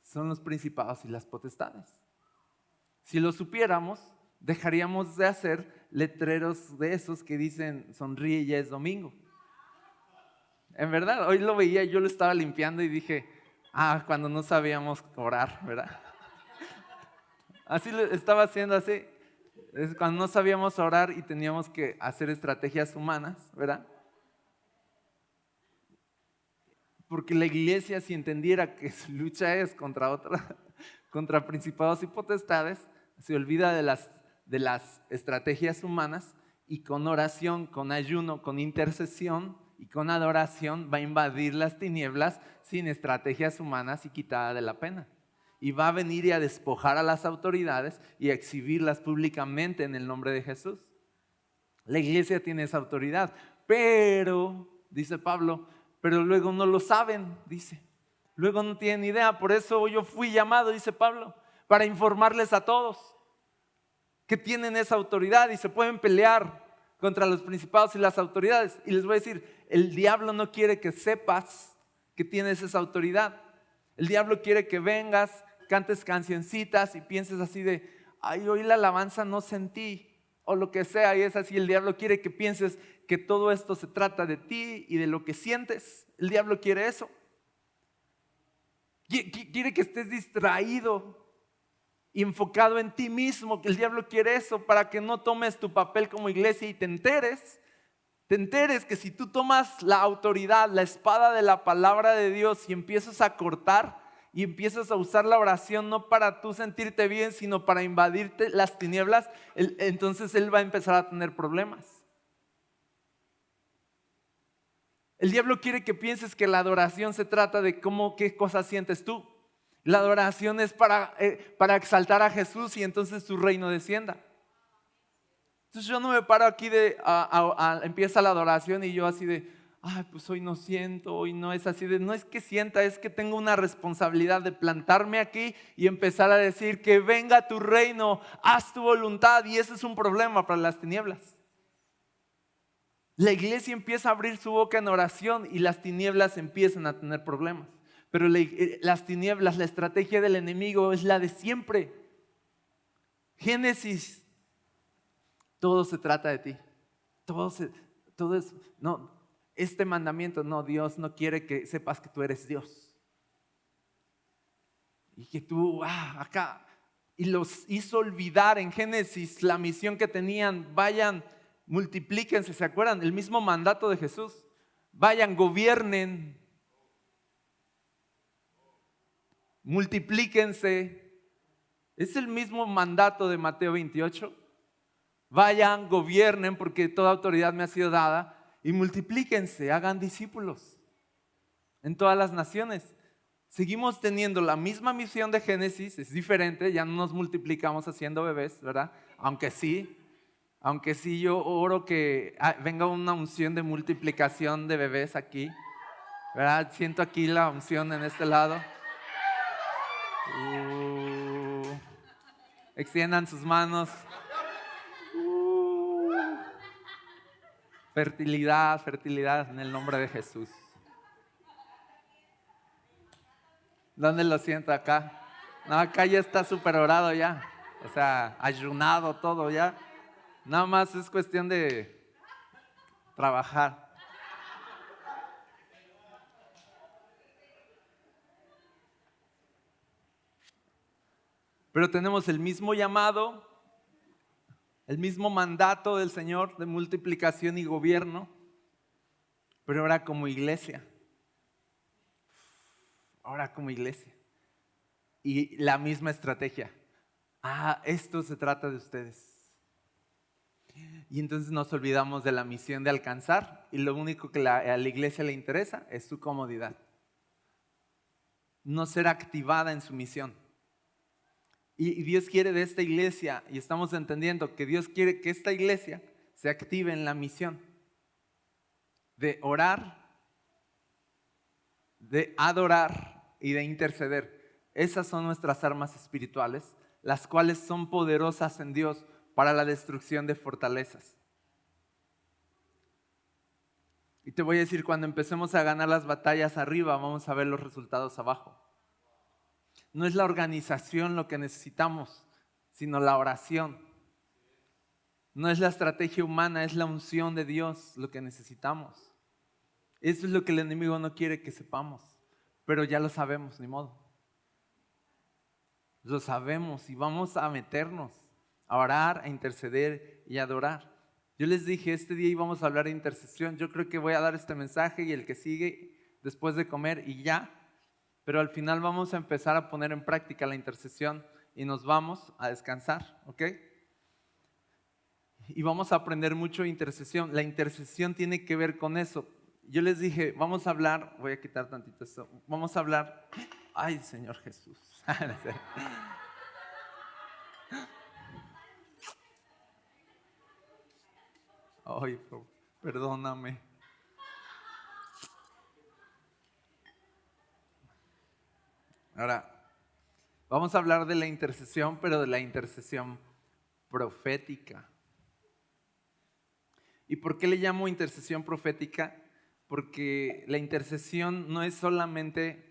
Speaker 1: son los principados y las potestades. Si lo supiéramos, dejaríamos de hacer letreros de esos que dicen sonríe, ya es domingo. En verdad, hoy lo veía, yo lo estaba limpiando y dije, cuando no sabíamos orar, ¿verdad? Así lo estaba haciendo, así, es cuando no sabíamos orar y teníamos que hacer estrategias humanas, ¿verdad? Porque la iglesia, si entendiera que su lucha es contra principados y potestades, se olvida de las estrategias humanas y con oración, con ayuno, con intercesión y con adoración va a invadir las tinieblas sin estrategias humanas y quitada de la pena. Y va a venir y a despojar a las autoridades y a exhibirlas públicamente en el nombre de Jesús. La iglesia tiene esa autoridad, pero, dice Pablo, pero luego no lo saben, dice. Luego no tienen idea, por eso yo fui llamado, dice Pablo, para informarles a todos que tienen esa autoridad y se pueden pelear contra los principados y las autoridades. Y les voy a decir, el diablo no quiere que sepas que tienes esa autoridad. El diablo quiere que vengas, cantes cancioncitas y pienses así de, hoy la alabanza no sentí. o lo que sea, y es así. El diablo quiere que pienses que todo esto se trata de ti y de lo que sientes. El diablo quiere eso. Quiere que estés distraído y enfocado en ti mismo. El diablo quiere eso para que no tomes tu papel como iglesia y te enteres que si tú tomas la autoridad, la espada de la palabra de Dios y empiezas a cortar y empiezas a usar la oración no para tú sentirte bien, sino para invadirte las tinieblas, entonces él va a empezar a tener problemas. El diablo quiere que pienses que la adoración se trata de qué cosas sientes tú. La adoración es para exaltar a Jesús y entonces su reino descienda. Entonces yo no me paro aquí empieza la adoración y yo así de, ay, pues hoy no siento, hoy no es así de, no es que sienta, es que tengo una responsabilidad de plantarme aquí y empezar a decir que venga tu reino, haz tu voluntad, y ese es un problema para las tinieblas. La iglesia empieza a abrir su boca en oración y las tinieblas empiezan a tener problemas. Pero las tinieblas, la estrategia del enemigo es la de siempre. Génesis, todo se trata de ti. Todo es, no, este mandamiento, no, Dios no quiere que sepas que tú eres Dios. Y que tú, acá, y los hizo olvidar en Génesis la misión que tenían. Vayan, multiplíquense, ¿se acuerdan? El mismo mandato de Jesús. Vayan, gobiernen, multiplíquense. Es el mismo mandato de Mateo 28. Vayan, gobiernen, porque toda autoridad me ha sido dada, y multiplíquense, hagan discípulos en todas las naciones. Seguimos teniendo la misma misión de Génesis, es diferente, ya no nos multiplicamos haciendo bebés, ¿verdad? Aunque sí yo oro que venga una unción de multiplicación de bebés aquí, ¿verdad? Siento aquí la unción en este lado. Extiendan sus manos. Fertilidad en el nombre de Jesús. ¿Dónde lo siento? Acá. No, acá ya está súper orado ya. O sea, ayunado todo ya. Nada más es cuestión de trabajar. Pero tenemos el mismo llamado, el mismo mandato del Señor de multiplicación y gobierno, pero ahora como iglesia. Y la misma estrategia. Esto se trata de ustedes. Y entonces nos olvidamos de la misión de alcanzar, y lo único que a la iglesia le interesa es su comodidad. No ser activada en su misión. Y Dios quiere de esta iglesia, y estamos entendiendo que Dios quiere que esta iglesia se active en la misión de orar, de adorar y de interceder. Esas son nuestras armas espirituales, las cuales son poderosas en Dios para la destrucción de fortalezas. Y te voy a decir, cuando empecemos a ganar las batallas arriba, vamos a ver los resultados abajo. No es la organización lo que necesitamos, sino la oración. No es la estrategia humana, es la unción de Dios lo que necesitamos. Eso es lo que el enemigo no quiere que sepamos, pero ya lo sabemos, ni modo. Lo sabemos y vamos a meternos a orar, a interceder y a adorar. Yo les dije, este día íbamos a hablar de intercesión. Yo creo que voy a dar este mensaje y el que sigue después de comer y ya. Pero al final vamos a empezar a poner en práctica la intercesión y nos vamos a descansar, ¿ok? Y vamos a aprender mucho de intercesión. La intercesión tiene que ver con eso. Yo les dije, vamos a hablar, voy a quitar tantito esto, vamos a hablar, ay Señor Jesús. Ay, perdóname. Ahora, vamos a hablar de la intercesión, pero de la intercesión profética. ¿Y por qué le llamo intercesión profética? Porque la intercesión no es solamente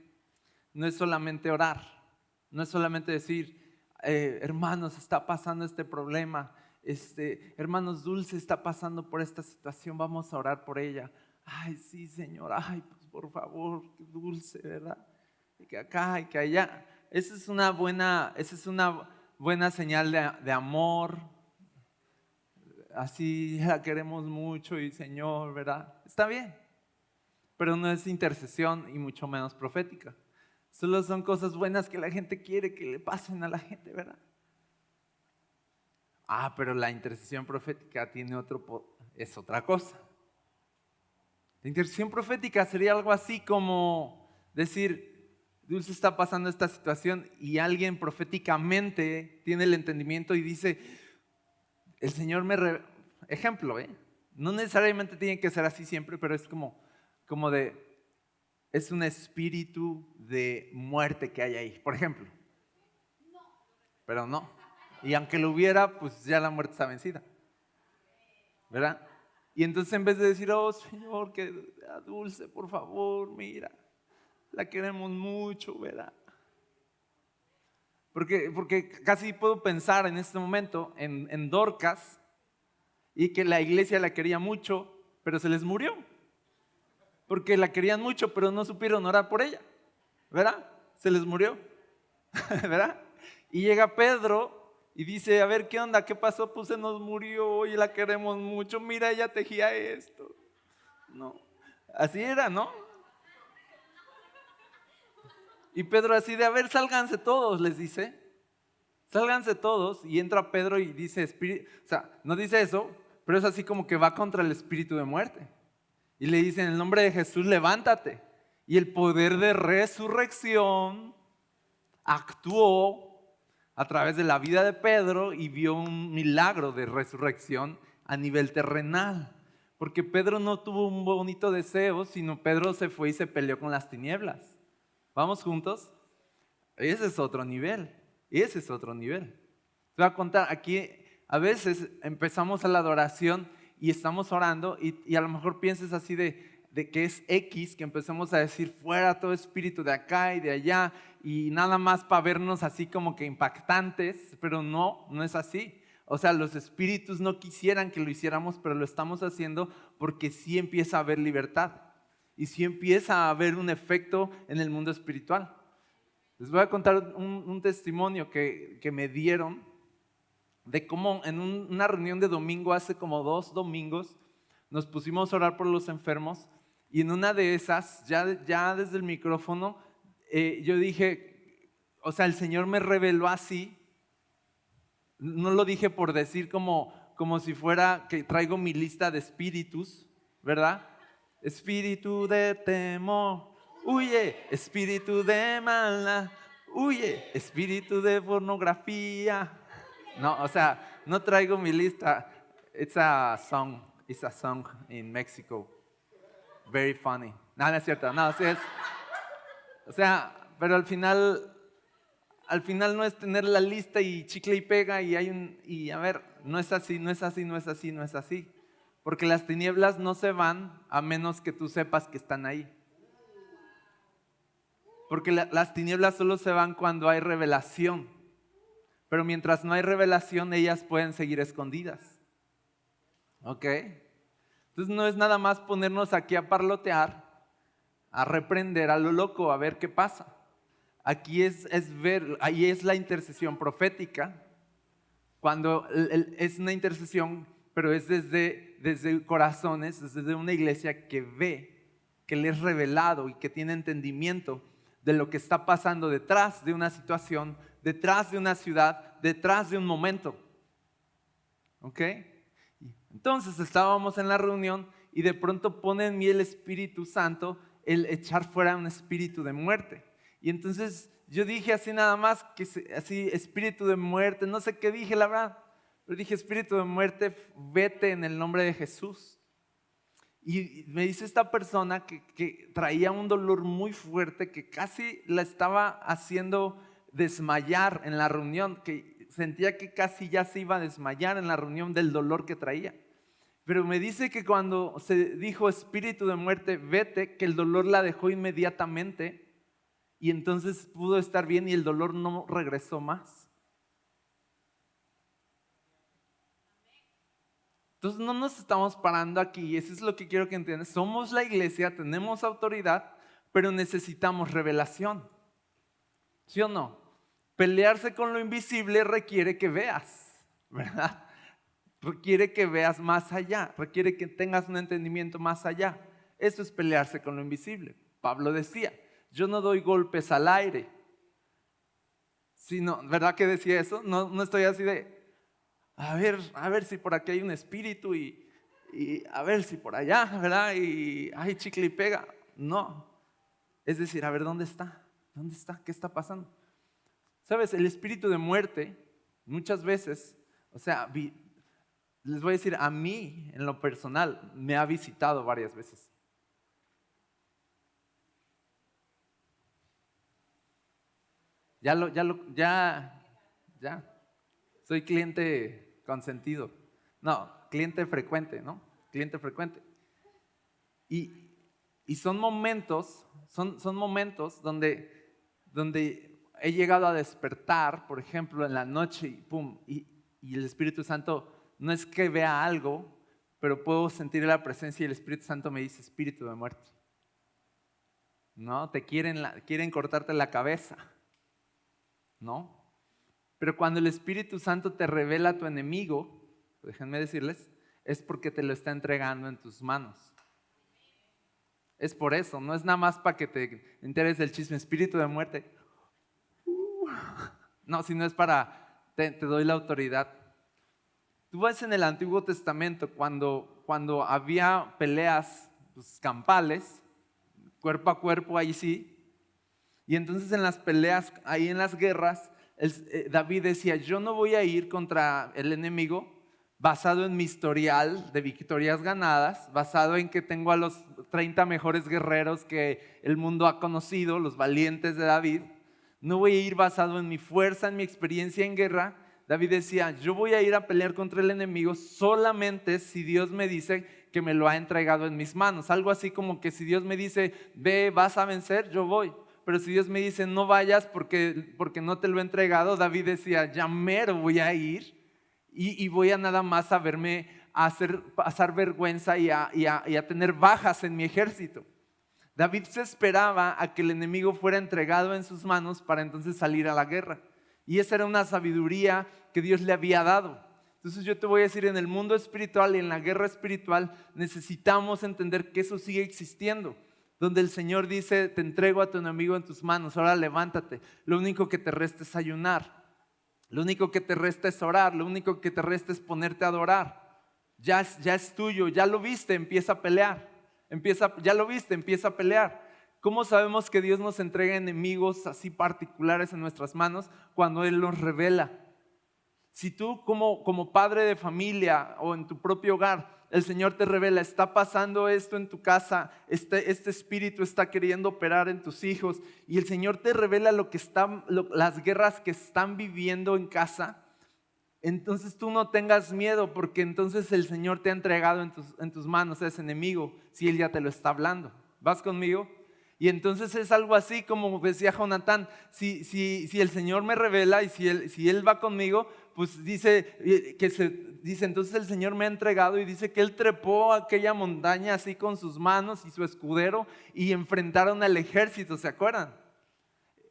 Speaker 1: orar, no es solamente decir, hermanos, está pasando este problema, hermanos, Dulce está pasando por esta situación, vamos a orar por ella. Ay, sí, Señor, ay, pues por favor, qué Dulce, ¿verdad? Y que acá y que allá. Esa es una buena señal de amor. Así la queremos mucho y Señor, ¿verdad? Está bien, pero no es intercesión y mucho menos profética. Solo son cosas buenas que la gente quiere que le pasen a la gente, ¿verdad? Pero la intercesión profética es otra cosa. La intercesión profética sería algo así como decir, Dulce está pasando esta situación y alguien proféticamente tiene el entendimiento y dice, el Señor ejemplo, no necesariamente tiene que ser así siempre, pero es como es un espíritu de muerte que hay ahí, por ejemplo. Pero no. Y aunque lo hubiera, pues ya la muerte está vencida, ¿verdad? Y entonces en vez de decir, oh Señor, que Dulce, por favor, mira, la queremos mucho, ¿verdad? Porque casi puedo pensar en este momento en Dorcas y que la iglesia la quería mucho, pero se les murió. Porque la querían mucho, pero no supieron orar por ella, ¿verdad? Se les murió, ¿verdad? Y llega Pedro y dice, a ver, ¿qué onda? ¿Qué pasó? Pues se nos murió y la queremos mucho. Mira, ella tejía esto. No, así era, ¿no? Y Pedro así de, a ver, sálganse todos, les dice. Sálganse todos. Y entra Pedro y dice, o sea, no dice eso, pero es así como que va contra el espíritu de muerte. Y le dice, en el nombre de Jesús, levántate. Y el poder de resurrección actuó a través de la vida de Pedro y vio un milagro de resurrección a nivel terrenal. Porque Pedro no tuvo un bonito deseo, sino Pedro se fue y se peleó con las tinieblas. ¿Vamos juntos? Ese es otro nivel. Ese es otro nivel. Te voy a contar, aquí a veces empezamos a la adoración y estamos orando y a lo mejor pienses así de que es X, que empecemos a decir fuera todo espíritu de acá y de allá y nada más para vernos así como que impactantes, pero no es así. O sea, los espíritus no quisieran que lo hiciéramos, pero lo estamos haciendo porque sí empieza a haber libertad y sí empieza a haber un efecto en el mundo espiritual. Les voy a contar un testimonio que me dieron de cómo en una reunión de domingo, hace como 2 domingos, nos pusimos a orar por los enfermos y en una de esas, ya desde el micrófono, yo dije, o sea, el Señor me reveló así, no lo dije por decir como si fuera que traigo mi lista de espíritus, ¿verdad? Espíritu de temor, huye, espíritu de maldad, huye, espíritu de pornografía. No, o sea, no traigo mi lista. It's a song in Mexico. Very funny. No, no es cierto. No, sí es. O sea, pero al final no es tener la lista y chicle y pega y a ver, no es así, no es así, no es así, no es así. Porque las tinieblas no se van a menos que tú sepas que están ahí. Porque las tinieblas solo se van cuando hay revelación. Pero mientras no hay revelación, ellas pueden seguir escondidas. ¿Ok? Entonces no es nada más ponernos aquí a parlotear, a reprender a lo loco, a ver qué pasa. Aquí es ver, ahí es la intercesión profética, cuando es una intercesión, pero es desde corazones, desde una iglesia que ve, que le es revelado y que tiene entendimiento de lo que está pasando detrás de una situación, detrás de una ciudad, detrás de un momento. ¿Ok? Entonces estábamos en la reunión y de pronto pone en mí el Espíritu Santo el echar fuera un espíritu de muerte. Y entonces yo dije así nada más, así espíritu de muerte, no sé qué dije la verdad, pero dije espíritu de muerte, vete en el nombre de Jesús. Y me dice esta persona que traía un dolor muy fuerte, que casi la estaba haciendo desmayar en la reunión, que sentía que casi ya se iba a desmayar en la reunión del dolor que traía. Pero me dice que cuando se dijo espíritu de muerte, vete, que el dolor la dejó inmediatamente y entonces pudo estar bien y el dolor no regresó más. Entonces no nos estamos parando aquí, eso es lo que quiero que entiendas. Somos la iglesia, tenemos autoridad, pero necesitamos revelación. ¿Sí o no? Pelearse con lo invisible requiere que veas, ¿verdad? Requiere que veas más allá, requiere que tengas un entendimiento más allá. Eso es pelearse con lo invisible. Pablo decía, yo no doy golpes al aire. Sino, ¿verdad que decía eso? No estoy así de, a ver si por aquí hay un espíritu y a ver si por allá, ¿verdad? Y hay chicle y pega. No. Es decir, a ver, ¿dónde está? ¿Dónde está? ¿Qué está pasando? ¿Sabes? El espíritu de muerte, muchas veces, o sea, les voy a decir, a mí, en lo personal, me ha visitado varias veces. Ya. Soy cliente consentido. No, cliente frecuente, ¿no? Cliente frecuente. Y son momentos donde he llegado a despertar, por ejemplo, en la noche y pum, y el Espíritu Santo no es que vea algo, pero puedo sentir la presencia y el Espíritu Santo me dice, espíritu de muerte. ¿No? Quieren cortarte la cabeza. ¿No? Pero cuando el Espíritu Santo te revela a tu enemigo, déjenme decirles, es porque te lo está entregando en tus manos. Es por eso, no es nada más para que te enteres del chisme, espíritu de muerte. No, sino es para, te doy la autoridad. Tú ves en el Antiguo Testamento cuando había peleas campales, cuerpo a cuerpo, ahí sí. Y entonces en las peleas, ahí en las guerras, David decía, yo no voy a ir contra el enemigo basado en mi historial de victorias ganadas, basado en que tengo a los 30 mejores guerreros que el mundo ha conocido, los valientes de David. No voy a ir basado en mi fuerza, en mi experiencia en guerra. David decía, yo voy a ir a pelear contra el enemigo solamente si Dios me dice que me lo ha entregado en mis manos. Algo así como que si Dios me dice, ve, vas a vencer, yo voy. Pero si Dios me dice, no vayas porque no te lo he entregado, David decía, ya mero voy a ir y voy a nada más a verme, a hacer pasar vergüenza y a tener bajas en mi ejército. David se esperaba a que el enemigo fuera entregado en sus manos para entonces salir a la guerra. Y esa era una sabiduría que Dios le había dado. Entonces yo te voy a decir, en el mundo espiritual y en la guerra espiritual necesitamos entender que eso sigue existiendo. Donde el Señor dice, te entrego a tu enemigo en tus manos, ahora levántate. Lo único que te resta es ayunar. Lo único que te resta es orar. Lo único que te resta es ponerte a adorar. Ya es tuyo, ya lo viste, empieza a pelear. Ya lo viste, empieza a pelear. ¿Cómo sabemos que Dios nos entrega enemigos así particulares en nuestras manos? Cuando Él los revela. Si tú como padre de familia o en tu propio hogar, el Señor te revela, está pasando esto en tu casa, este espíritu está queriendo operar en tus hijos, y el Señor te revela las guerras que están viviendo en casa, entonces tú no tengas miedo, porque entonces el Señor te ha entregado en tus manos a ese enemigo, si Él ya te lo está hablando. ¿Vas conmigo? Y entonces es algo así como decía Jonatán, si el Señor me revela y si él va conmigo, pues dice entonces el Señor me ha entregado, y dice que Él trepó a aquella montaña así con sus manos y su escudero y enfrentaron al ejército, ¿se acuerdan?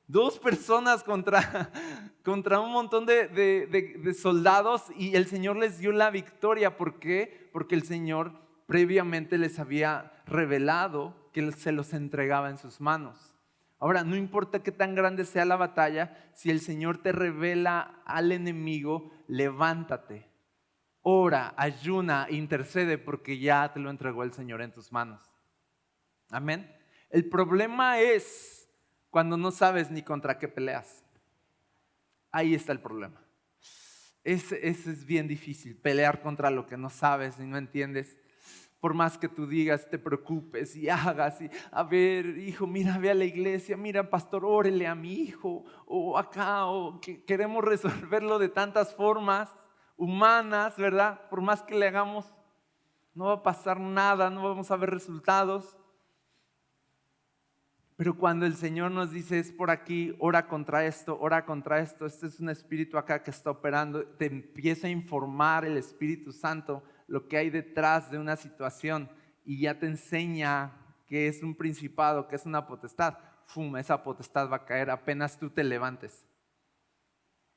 Speaker 1: 2 personas contra un montón de soldados, y el Señor les dio la victoria. ¿Por qué? Porque el Señor previamente les había revelado que se los entregaba en sus manos. Ahora, no importa qué tan grande sea la batalla, si el Señor te revela al enemigo, levántate, ora, ayuna, intercede, porque ya te lo entregó el Señor en tus manos. Amén. El problema es cuando no sabes ni contra qué peleas. Ahí está el problema. Ese es bien difícil, pelear contra lo que no sabes y no entiendes. Por más que tú digas, te preocupes y hagas, y a ver, hijo, mira, ve a la iglesia, mira, pastor, órele a mi hijo, o acá, o que queremos resolverlo de tantas formas humanas, ¿verdad? Por más que le hagamos, no va a pasar nada, no vamos a ver resultados. Pero cuando el Señor nos dice, es por aquí, ora contra esto, este es un espíritu acá que está operando, te empieza a informar el Espíritu Santo lo que hay detrás de una situación y ya te enseña qué es un principado, qué es una potestad, ¡fum!, esa potestad va a caer apenas tú te levantes.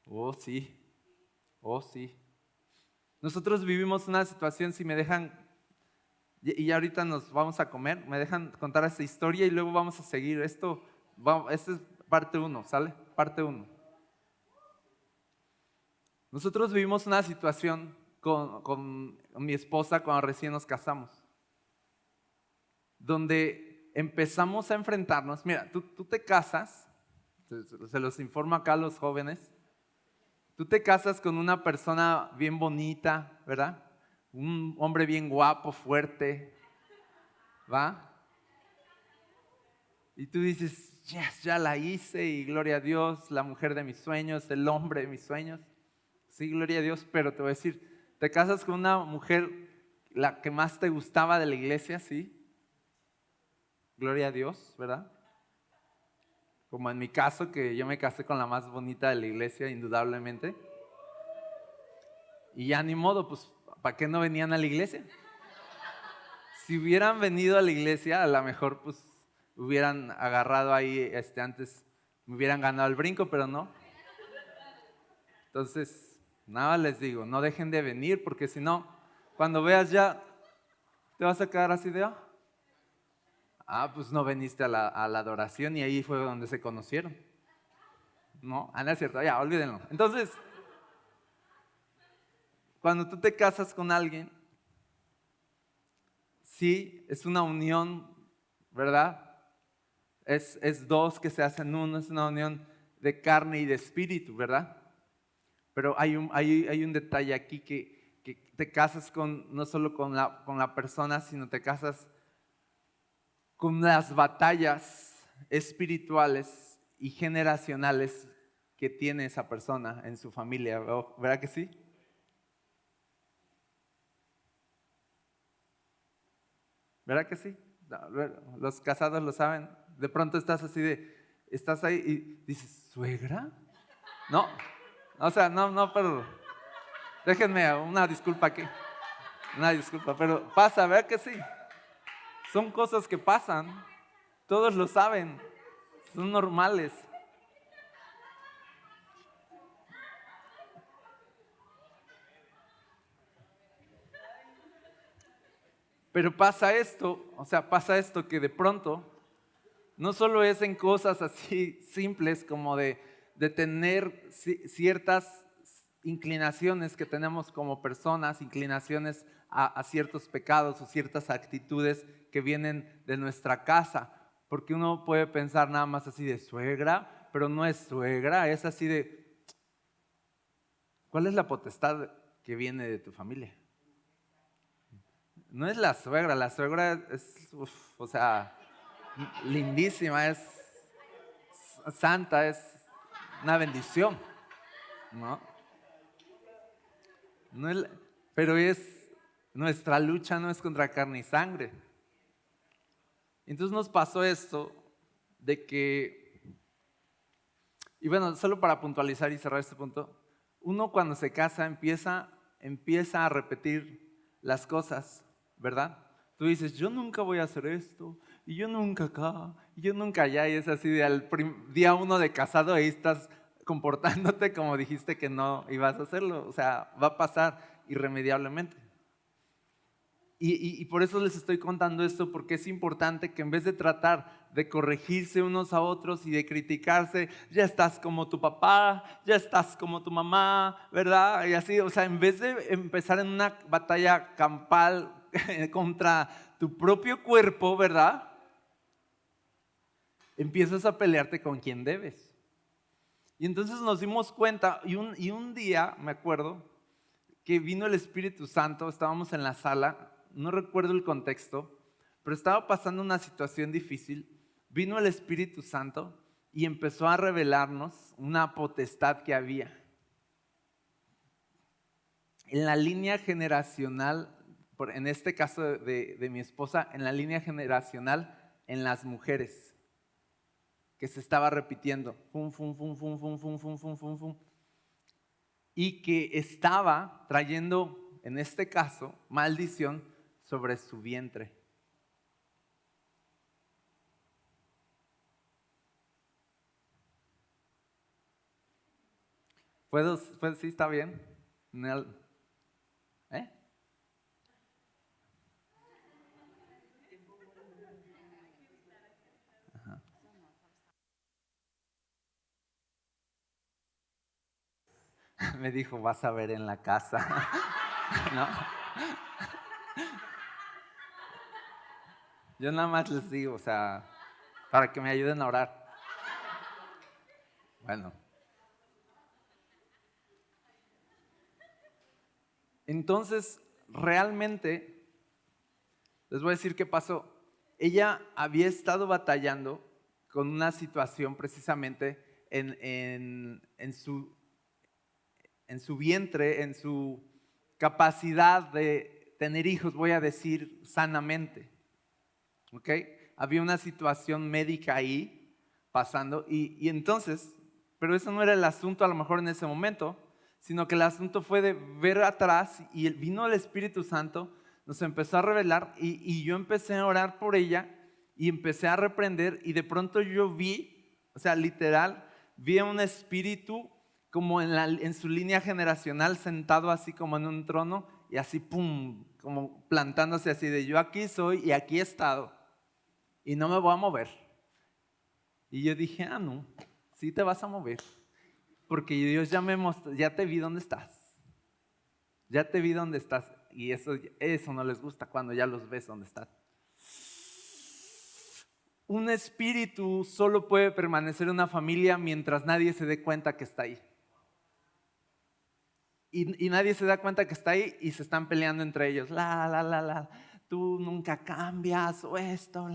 Speaker 1: Oh, sí. Oh, sí. Nosotros vivimos una situación, si me dejan, y ahorita nos vamos a comer, me dejan contar esta historia y luego vamos a seguir. Esto es parte 1, ¿sale? Parte 1. Nosotros vivimos una situación con mi esposa cuando recién nos casamos, donde empezamos a enfrentarnos. Mira, tú te casas, se los informo acá a los jóvenes, tú te casas con una persona bien bonita, ¿verdad? Un hombre bien guapo, fuerte, ¿va? Y tú dices, yes, ya la hice y gloria a Dios, la mujer de mis sueños, el hombre de mis sueños. Sí, gloria a Dios, pero te voy a decir, te casas con una mujer, la que más te gustaba de la iglesia, sí. Gloria a Dios, ¿verdad? Como en mi caso, que yo me casé con la más bonita de la iglesia, indudablemente. Y ya ni modo, pues, ¿para qué no venían a la iglesia? Si hubieran venido a la iglesia, a lo mejor, pues, hubieran agarrado ahí, antes, me hubieran ganado el brinco, pero no. Entonces, nada les digo, no dejen de venir, porque si no, cuando veas ya, te vas a quedar así de, pues no veniste a la adoración y ahí fue donde se conocieron. No, no es cierto, ya, olvídenlo. Entonces, cuando tú te casas con alguien, sí, es una unión, ¿verdad? Es dos que se hacen uno, es una unión de carne y de espíritu, ¿verdad? Pero hay un detalle aquí que te casas no solo con la persona, sino te casas con las batallas espirituales y generacionales que tiene esa persona en su familia, ¿verdad que sí? ¿Verdad que sí? Los casados lo saben. De pronto estás estás ahí y dices, ¿suegra? No, o sea, no, pero déjenme una disculpa aquí. Una disculpa, pero pasa, ¿verdad que sí? Son cosas que pasan. Todos lo saben. Son normales. Pero pasa esto que de pronto no solo es en cosas así simples como de tener ciertas inclinaciones que tenemos como personas, inclinaciones a ciertos pecados o ciertas actitudes que vienen de nuestra casa, porque uno puede pensar nada más así de suegra, pero no es suegra, es así de, ¿cuál es la potestad que viene de tu familia? No es la suegra es, o sea, lindísima, es santa, es una bendición, ¿no? No es, pero nuestra lucha no es contra carne y sangre. Entonces nos pasó esto de que, y bueno, solo para puntualizar y cerrar este punto, uno cuando se casa empieza a repetir las cosas, ¿verdad? Tú dices, yo nunca voy a hacer esto, y yo nunca acá, y yo nunca allá, y es así de al día 1 de casado, ahí estás comportándote como dijiste que no ibas a hacerlo, o sea, va a pasar irremediablemente. Y por eso les estoy contando esto, porque es importante que en vez de tratar de corregirse unos a otros y de criticarse, ya estás como tu papá, ya estás como tu mamá, ¿verdad? Y así, o sea, en vez de empezar en una batalla campal contra tu propio cuerpo, ¿verdad? Empiezas a pelearte con quien debes. Y entonces nos dimos cuenta, y un día, me acuerdo, que vino el Espíritu Santo, estábamos en la sala, no recuerdo el contexto, pero estaba pasando una situación difícil, vino el Espíritu Santo y empezó a revelarnos una potestad que había. En la línea generacional, en este caso de mi esposa, en la línea generacional en las mujeres, que se estaba repitiendo, fum, fum, fum, fum, fum, fum, fum, fum, fum, fum, y que estaba trayendo en este caso, maldición sobre su vientre. ¿Sí está bien? ¿Eh? Ajá. Me dijo, vas a ver en la casa. ¿No? Yo nada más les digo, o sea, para que me ayuden a orar. Bueno. Entonces, realmente, les voy a decir qué pasó. Ella había estado batallando con una situación precisamente en su vientre, en su capacidad de tener hijos, voy a decir sanamente. ¿Ok? Había una situación médica ahí pasando y entonces, pero eso no era el asunto a lo mejor en ese momento, sino que el asunto fue de ver atrás y vino el Espíritu Santo, nos empezó a revelar y yo empecé a orar por ella y empecé a reprender y de pronto yo vi, o sea, literal, vi a un espíritu como en su línea generacional sentado así como en un trono y así pum, como plantándose así de yo aquí soy y aquí he estado y no me voy a mover. Y yo dije, no, sí te vas a mover, porque Dios ya me mostró, ya te vi dónde estás, ya te vi dónde estás, y eso no les gusta cuando ya los ves dónde están. Un espíritu solo puede permanecer en una familia mientras nadie se dé cuenta que está ahí. Y nadie se da cuenta que está ahí y se están peleando entre ellos. Tú nunca cambias, o esto,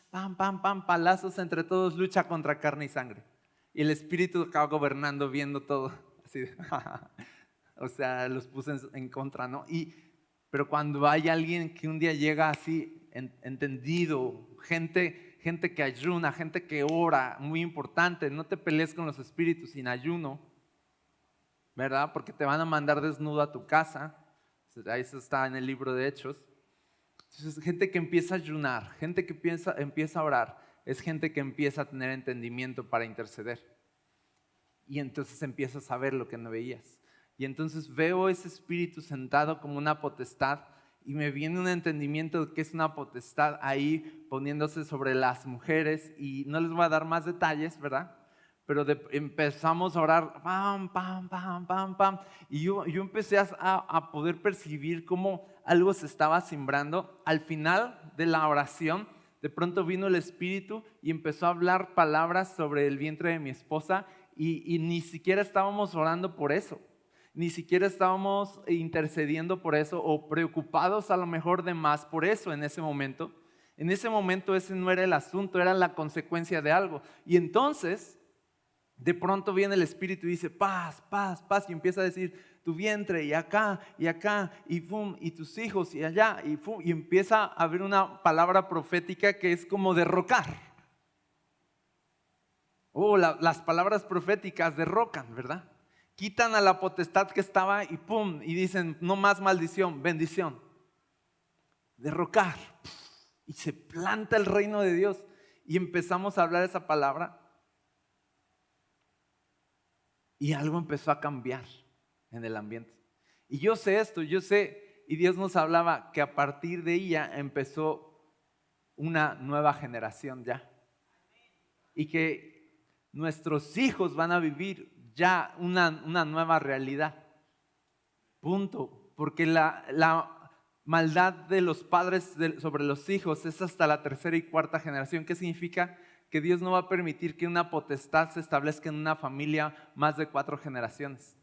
Speaker 1: pam, pam, pam, palazos entre todos, lucha contra carne y sangre. Y el espíritu acaba gobernando, viendo todo. Así de, o sea, los puse en contra, ¿no? Pero cuando hay alguien que un día llega así, entendido, gente que ayuna, gente que ora, muy importante, no te pelees con los espíritus sin ayuno, ¿verdad? Porque te van a mandar desnudo a tu casa. Eso está en el libro de Hechos. Entonces, gente que empieza a ayunar, gente que empieza a orar, es gente que empieza a tener entendimiento para interceder. Y entonces empiezas a ver lo que no veías. Y entonces veo ese espíritu sentado como una potestad y me viene un entendimiento de que es una potestad ahí poniéndose sobre las mujeres y no les voy a dar más detalles, ¿verdad? Pero empezamos a orar, pam, pam, pam, pam, pam, y yo empecé a poder percibir cómo algo se estaba simbrando. Al final de la oración, de pronto vino el Espíritu y empezó a hablar palabras sobre el vientre de mi esposa y ni siquiera estábamos orando por eso, ni siquiera estábamos intercediendo por eso o preocupados a lo mejor de más por eso en ese momento. En ese momento ese no era el asunto, era la consecuencia de algo. Y entonces de pronto viene el Espíritu y dice paz, paz, paz, y empieza a decir tu vientre y acá, y pum, y tus hijos y allá, y pum, y empieza a haber una palabra profética que es como derrocar. Las palabras proféticas derrocan, ¿verdad? Quitan a la potestad que estaba y pum, y dicen no más maldición, bendición. Derrocar. Y se planta el reino de Dios y empezamos a hablar esa palabra. Y algo empezó a cambiar en el ambiente. Y yo sé, y Dios nos hablaba que a partir de ella empezó una nueva generación ya. Y que nuestros hijos van a vivir ya una nueva realidad. Punto. Porque la maldad de los padres sobre los hijos es hasta la tercera y cuarta generación. ¿Qué significa? Que Dios no va a permitir que una potestad se establezca en una familia más de 4 generaciones.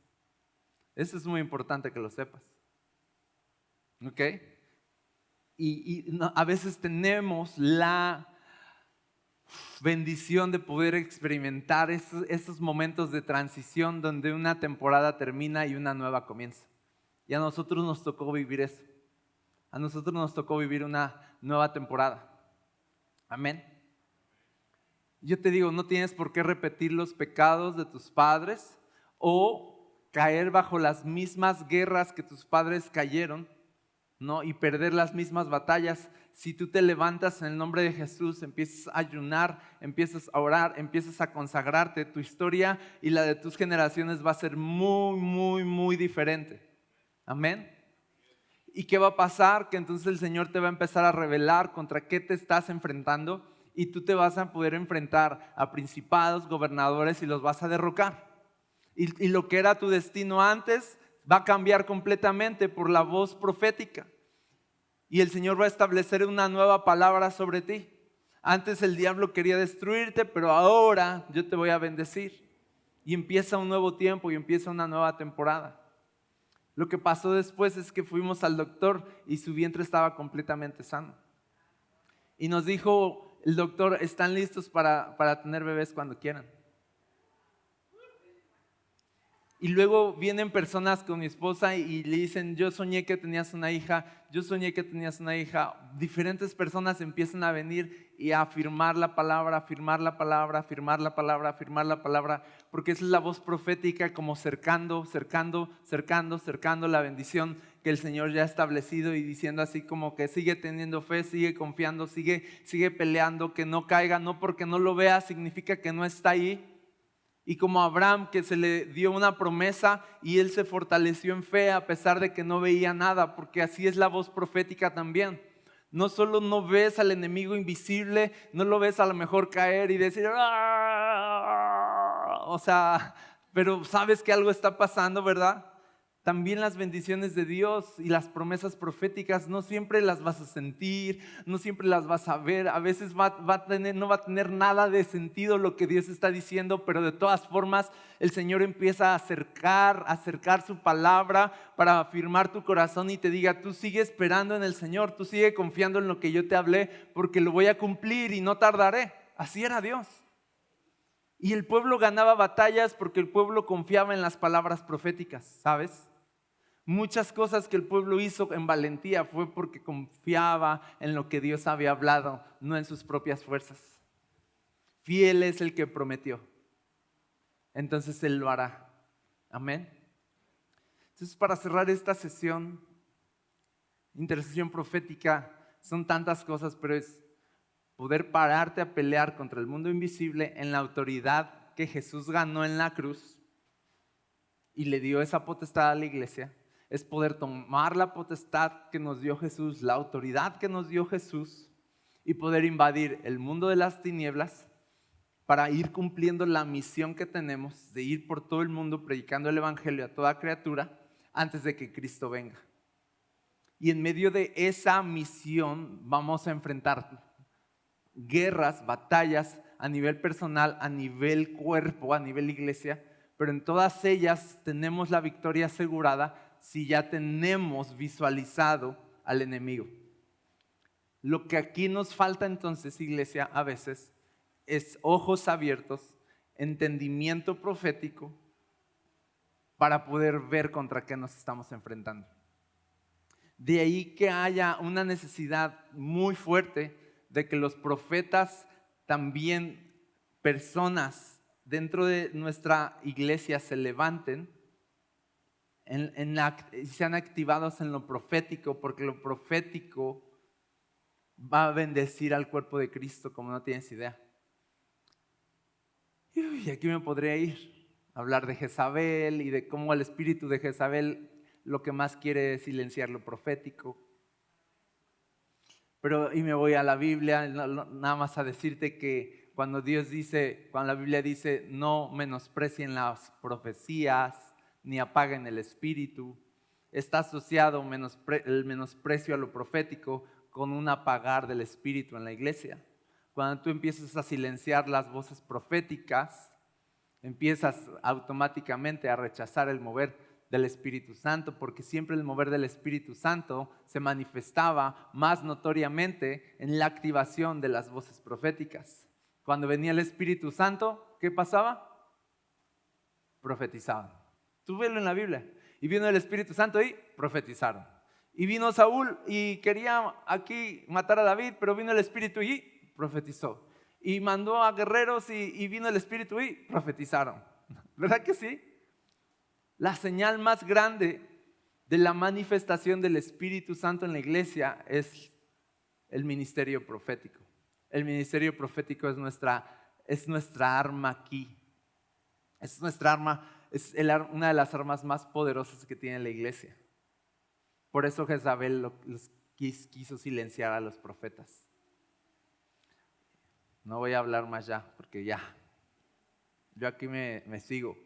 Speaker 1: Eso es muy importante que lo sepas. ¿Ok? A veces tenemos la bendición de poder experimentar esos momentos de transición donde una temporada termina y una nueva comienza. Y a nosotros nos tocó vivir eso. A nosotros nos tocó vivir una nueva temporada. Amén. Yo te digo, no tienes por qué repetir los pecados de tus padres o caer bajo las mismas guerras que tus padres cayeron, ¿no? Y perder las mismas batallas. Si tú te levantas en el nombre de Jesús, empiezas a ayunar, empiezas a orar, empiezas a consagrarte, tu historia y la de tus generaciones va a ser muy, muy, muy diferente. Amén. ¿Y qué va a pasar? Que entonces el Señor te va a empezar a revelar contra qué te estás enfrentando y tú te vas a poder enfrentar a principados, gobernadores y los vas a derrocar. Y lo que era tu destino antes va a cambiar completamente por la voz profética. Y el Señor va a establecer una nueva palabra sobre ti. Antes el diablo quería destruirte, pero ahora yo te voy a bendecir. Y empieza un nuevo tiempo y empieza una nueva temporada. Lo que pasó después es que fuimos al doctor y su vientre estaba completamente sano. Y nos dijo el doctor, están listos para tener bebés cuando quieran. Y luego vienen personas con mi esposa y le dicen, yo soñé que tenías una hija, yo soñé que tenías una hija. Diferentes personas empiezan a venir y a afirmar la palabra, afirmar la palabra, afirmar la palabra, afirmar la palabra, porque esa es la voz profética como cercando la bendición que el Señor ya ha establecido y diciendo así como que sigue teniendo fe, sigue confiando, sigue peleando, que no caiga, no porque no lo vea significa que no está ahí. Y como a Abraham, que se le dio una promesa y él se fortaleció en fe a pesar de que no veía nada, porque así es la voz profética también. No solo no ves al enemigo invisible, no lo ves a lo mejor caer y decir, ¡ah! O sea, pero sabes que algo está pasando, ¿verdad? También las bendiciones de Dios y las promesas proféticas no siempre las vas a sentir, no siempre las vas a ver. A veces no va a tener nada de sentido lo que Dios está diciendo, pero de todas formas el Señor empieza a acercar su palabra para afirmar tu corazón y te diga, tú sigue esperando en el Señor, tú sigue confiando en lo que yo te hablé porque lo voy a cumplir y no tardaré. Así era Dios. Y el pueblo ganaba batallas porque el pueblo confiaba en las palabras proféticas, ¿sabes? Muchas cosas que el pueblo hizo en valentía fue porque confiaba en lo que Dios había hablado, no en sus propias fuerzas. Fiel es el que prometió, entonces Él lo hará. Amén. Entonces, para cerrar esta sesión, intercesión profética, son tantas cosas, pero es poder pararte a pelear contra el mundo invisible en la autoridad que Jesús ganó en la cruz y le dio esa potestad a la iglesia. Es poder tomar la potestad que nos dio Jesús, la autoridad que nos dio Jesús y poder invadir el mundo de las tinieblas para ir cumpliendo la misión que tenemos de ir por todo el mundo predicando el evangelio a toda criatura antes de que Cristo venga. Y en medio de esa misión vamos a enfrentar guerras, batallas a nivel personal, a nivel cuerpo, a nivel iglesia, pero en todas ellas tenemos la victoria asegurada si ya tenemos visualizado al enemigo. Lo que aquí nos falta entonces, iglesia, a veces es ojos abiertos, entendimiento profético para poder ver contra qué nos estamos enfrentando. De ahí que haya una necesidad muy fuerte de que los profetas, también personas dentro de nuestra iglesia se levanten y sean activados en lo profético, porque lo profético va a bendecir al cuerpo de Cristo como no tienes idea. Y aquí me podría ir a hablar de Jezabel y de cómo el espíritu de Jezabel lo que más quiere es silenciar lo profético. Y me voy a la Biblia nada más a decirte que cuando la Biblia dice no menosprecien las profecías ni apaguen el espíritu, está asociado el menosprecio a lo profético con un apagar del espíritu en la iglesia. Cuando tú empiezas a silenciar las voces proféticas, empiezas automáticamente a rechazar el mover del Espíritu Santo, porque siempre el mover del Espíritu Santo se manifestaba más notoriamente en la activación de las voces proféticas. Cuando venía el Espíritu Santo, ¿qué pasaba? Profetizaban. Tú velo en la Biblia. Y vino el Espíritu Santo y profetizaron. Y vino Saúl y quería aquí matar a David, pero vino el Espíritu y profetizó. Y mandó a guerreros y vino el Espíritu y profetizaron. ¿Verdad que sí? La señal más grande de la manifestación del Espíritu Santo en la iglesia es el ministerio profético. El ministerio profético es nuestra arma aquí. Es nuestra arma, una de las armas más poderosas que tiene la iglesia. Por eso Jezabel quiso silenciar a los profetas. No voy a hablar más ya, porque ya. Yo aquí me sigo.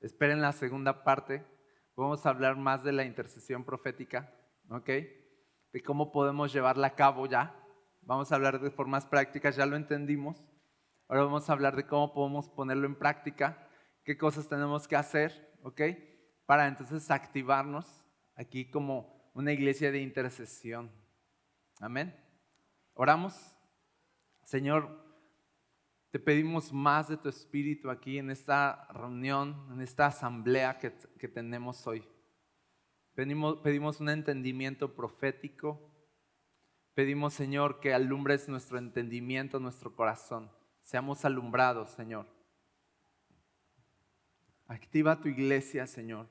Speaker 1: Esperen la segunda parte. Vamos a hablar más de la intercesión profética, ¿ok? De cómo podemos llevarla a cabo ya. Vamos a hablar de formas prácticas, ya lo entendimos. Ahora vamos a hablar de cómo podemos ponerlo en práctica, qué cosas tenemos que hacer, ¿ok? Para entonces activarnos aquí como una iglesia de intercesión. Amén. Oramos. Señor, te pedimos más de tu Espíritu aquí en esta reunión, en esta asamblea que tenemos hoy. Pedimos un entendimiento profético. Pedimos, Señor, que alumbres nuestro entendimiento, nuestro corazón. Seamos alumbrados, Señor. Activa tu iglesia, Señor,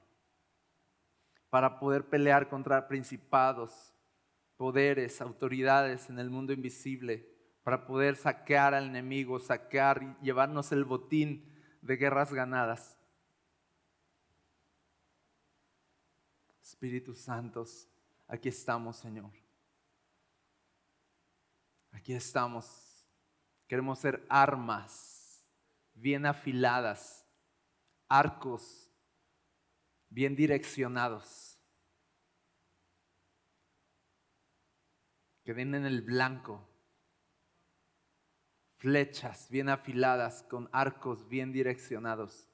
Speaker 1: para poder pelear contra principados, poderes, autoridades en el mundo invisible, para poder saquear al enemigo, saquear y llevarnos el botín de guerras ganadas. Espíritu Santos, aquí estamos, Señor. Aquí estamos. Queremos ser armas bien afiladas, arcos bien direccionados, que den en el blanco, flechas bien afiladas con arcos bien direccionados.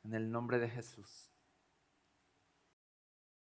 Speaker 1: En el nombre de Jesús.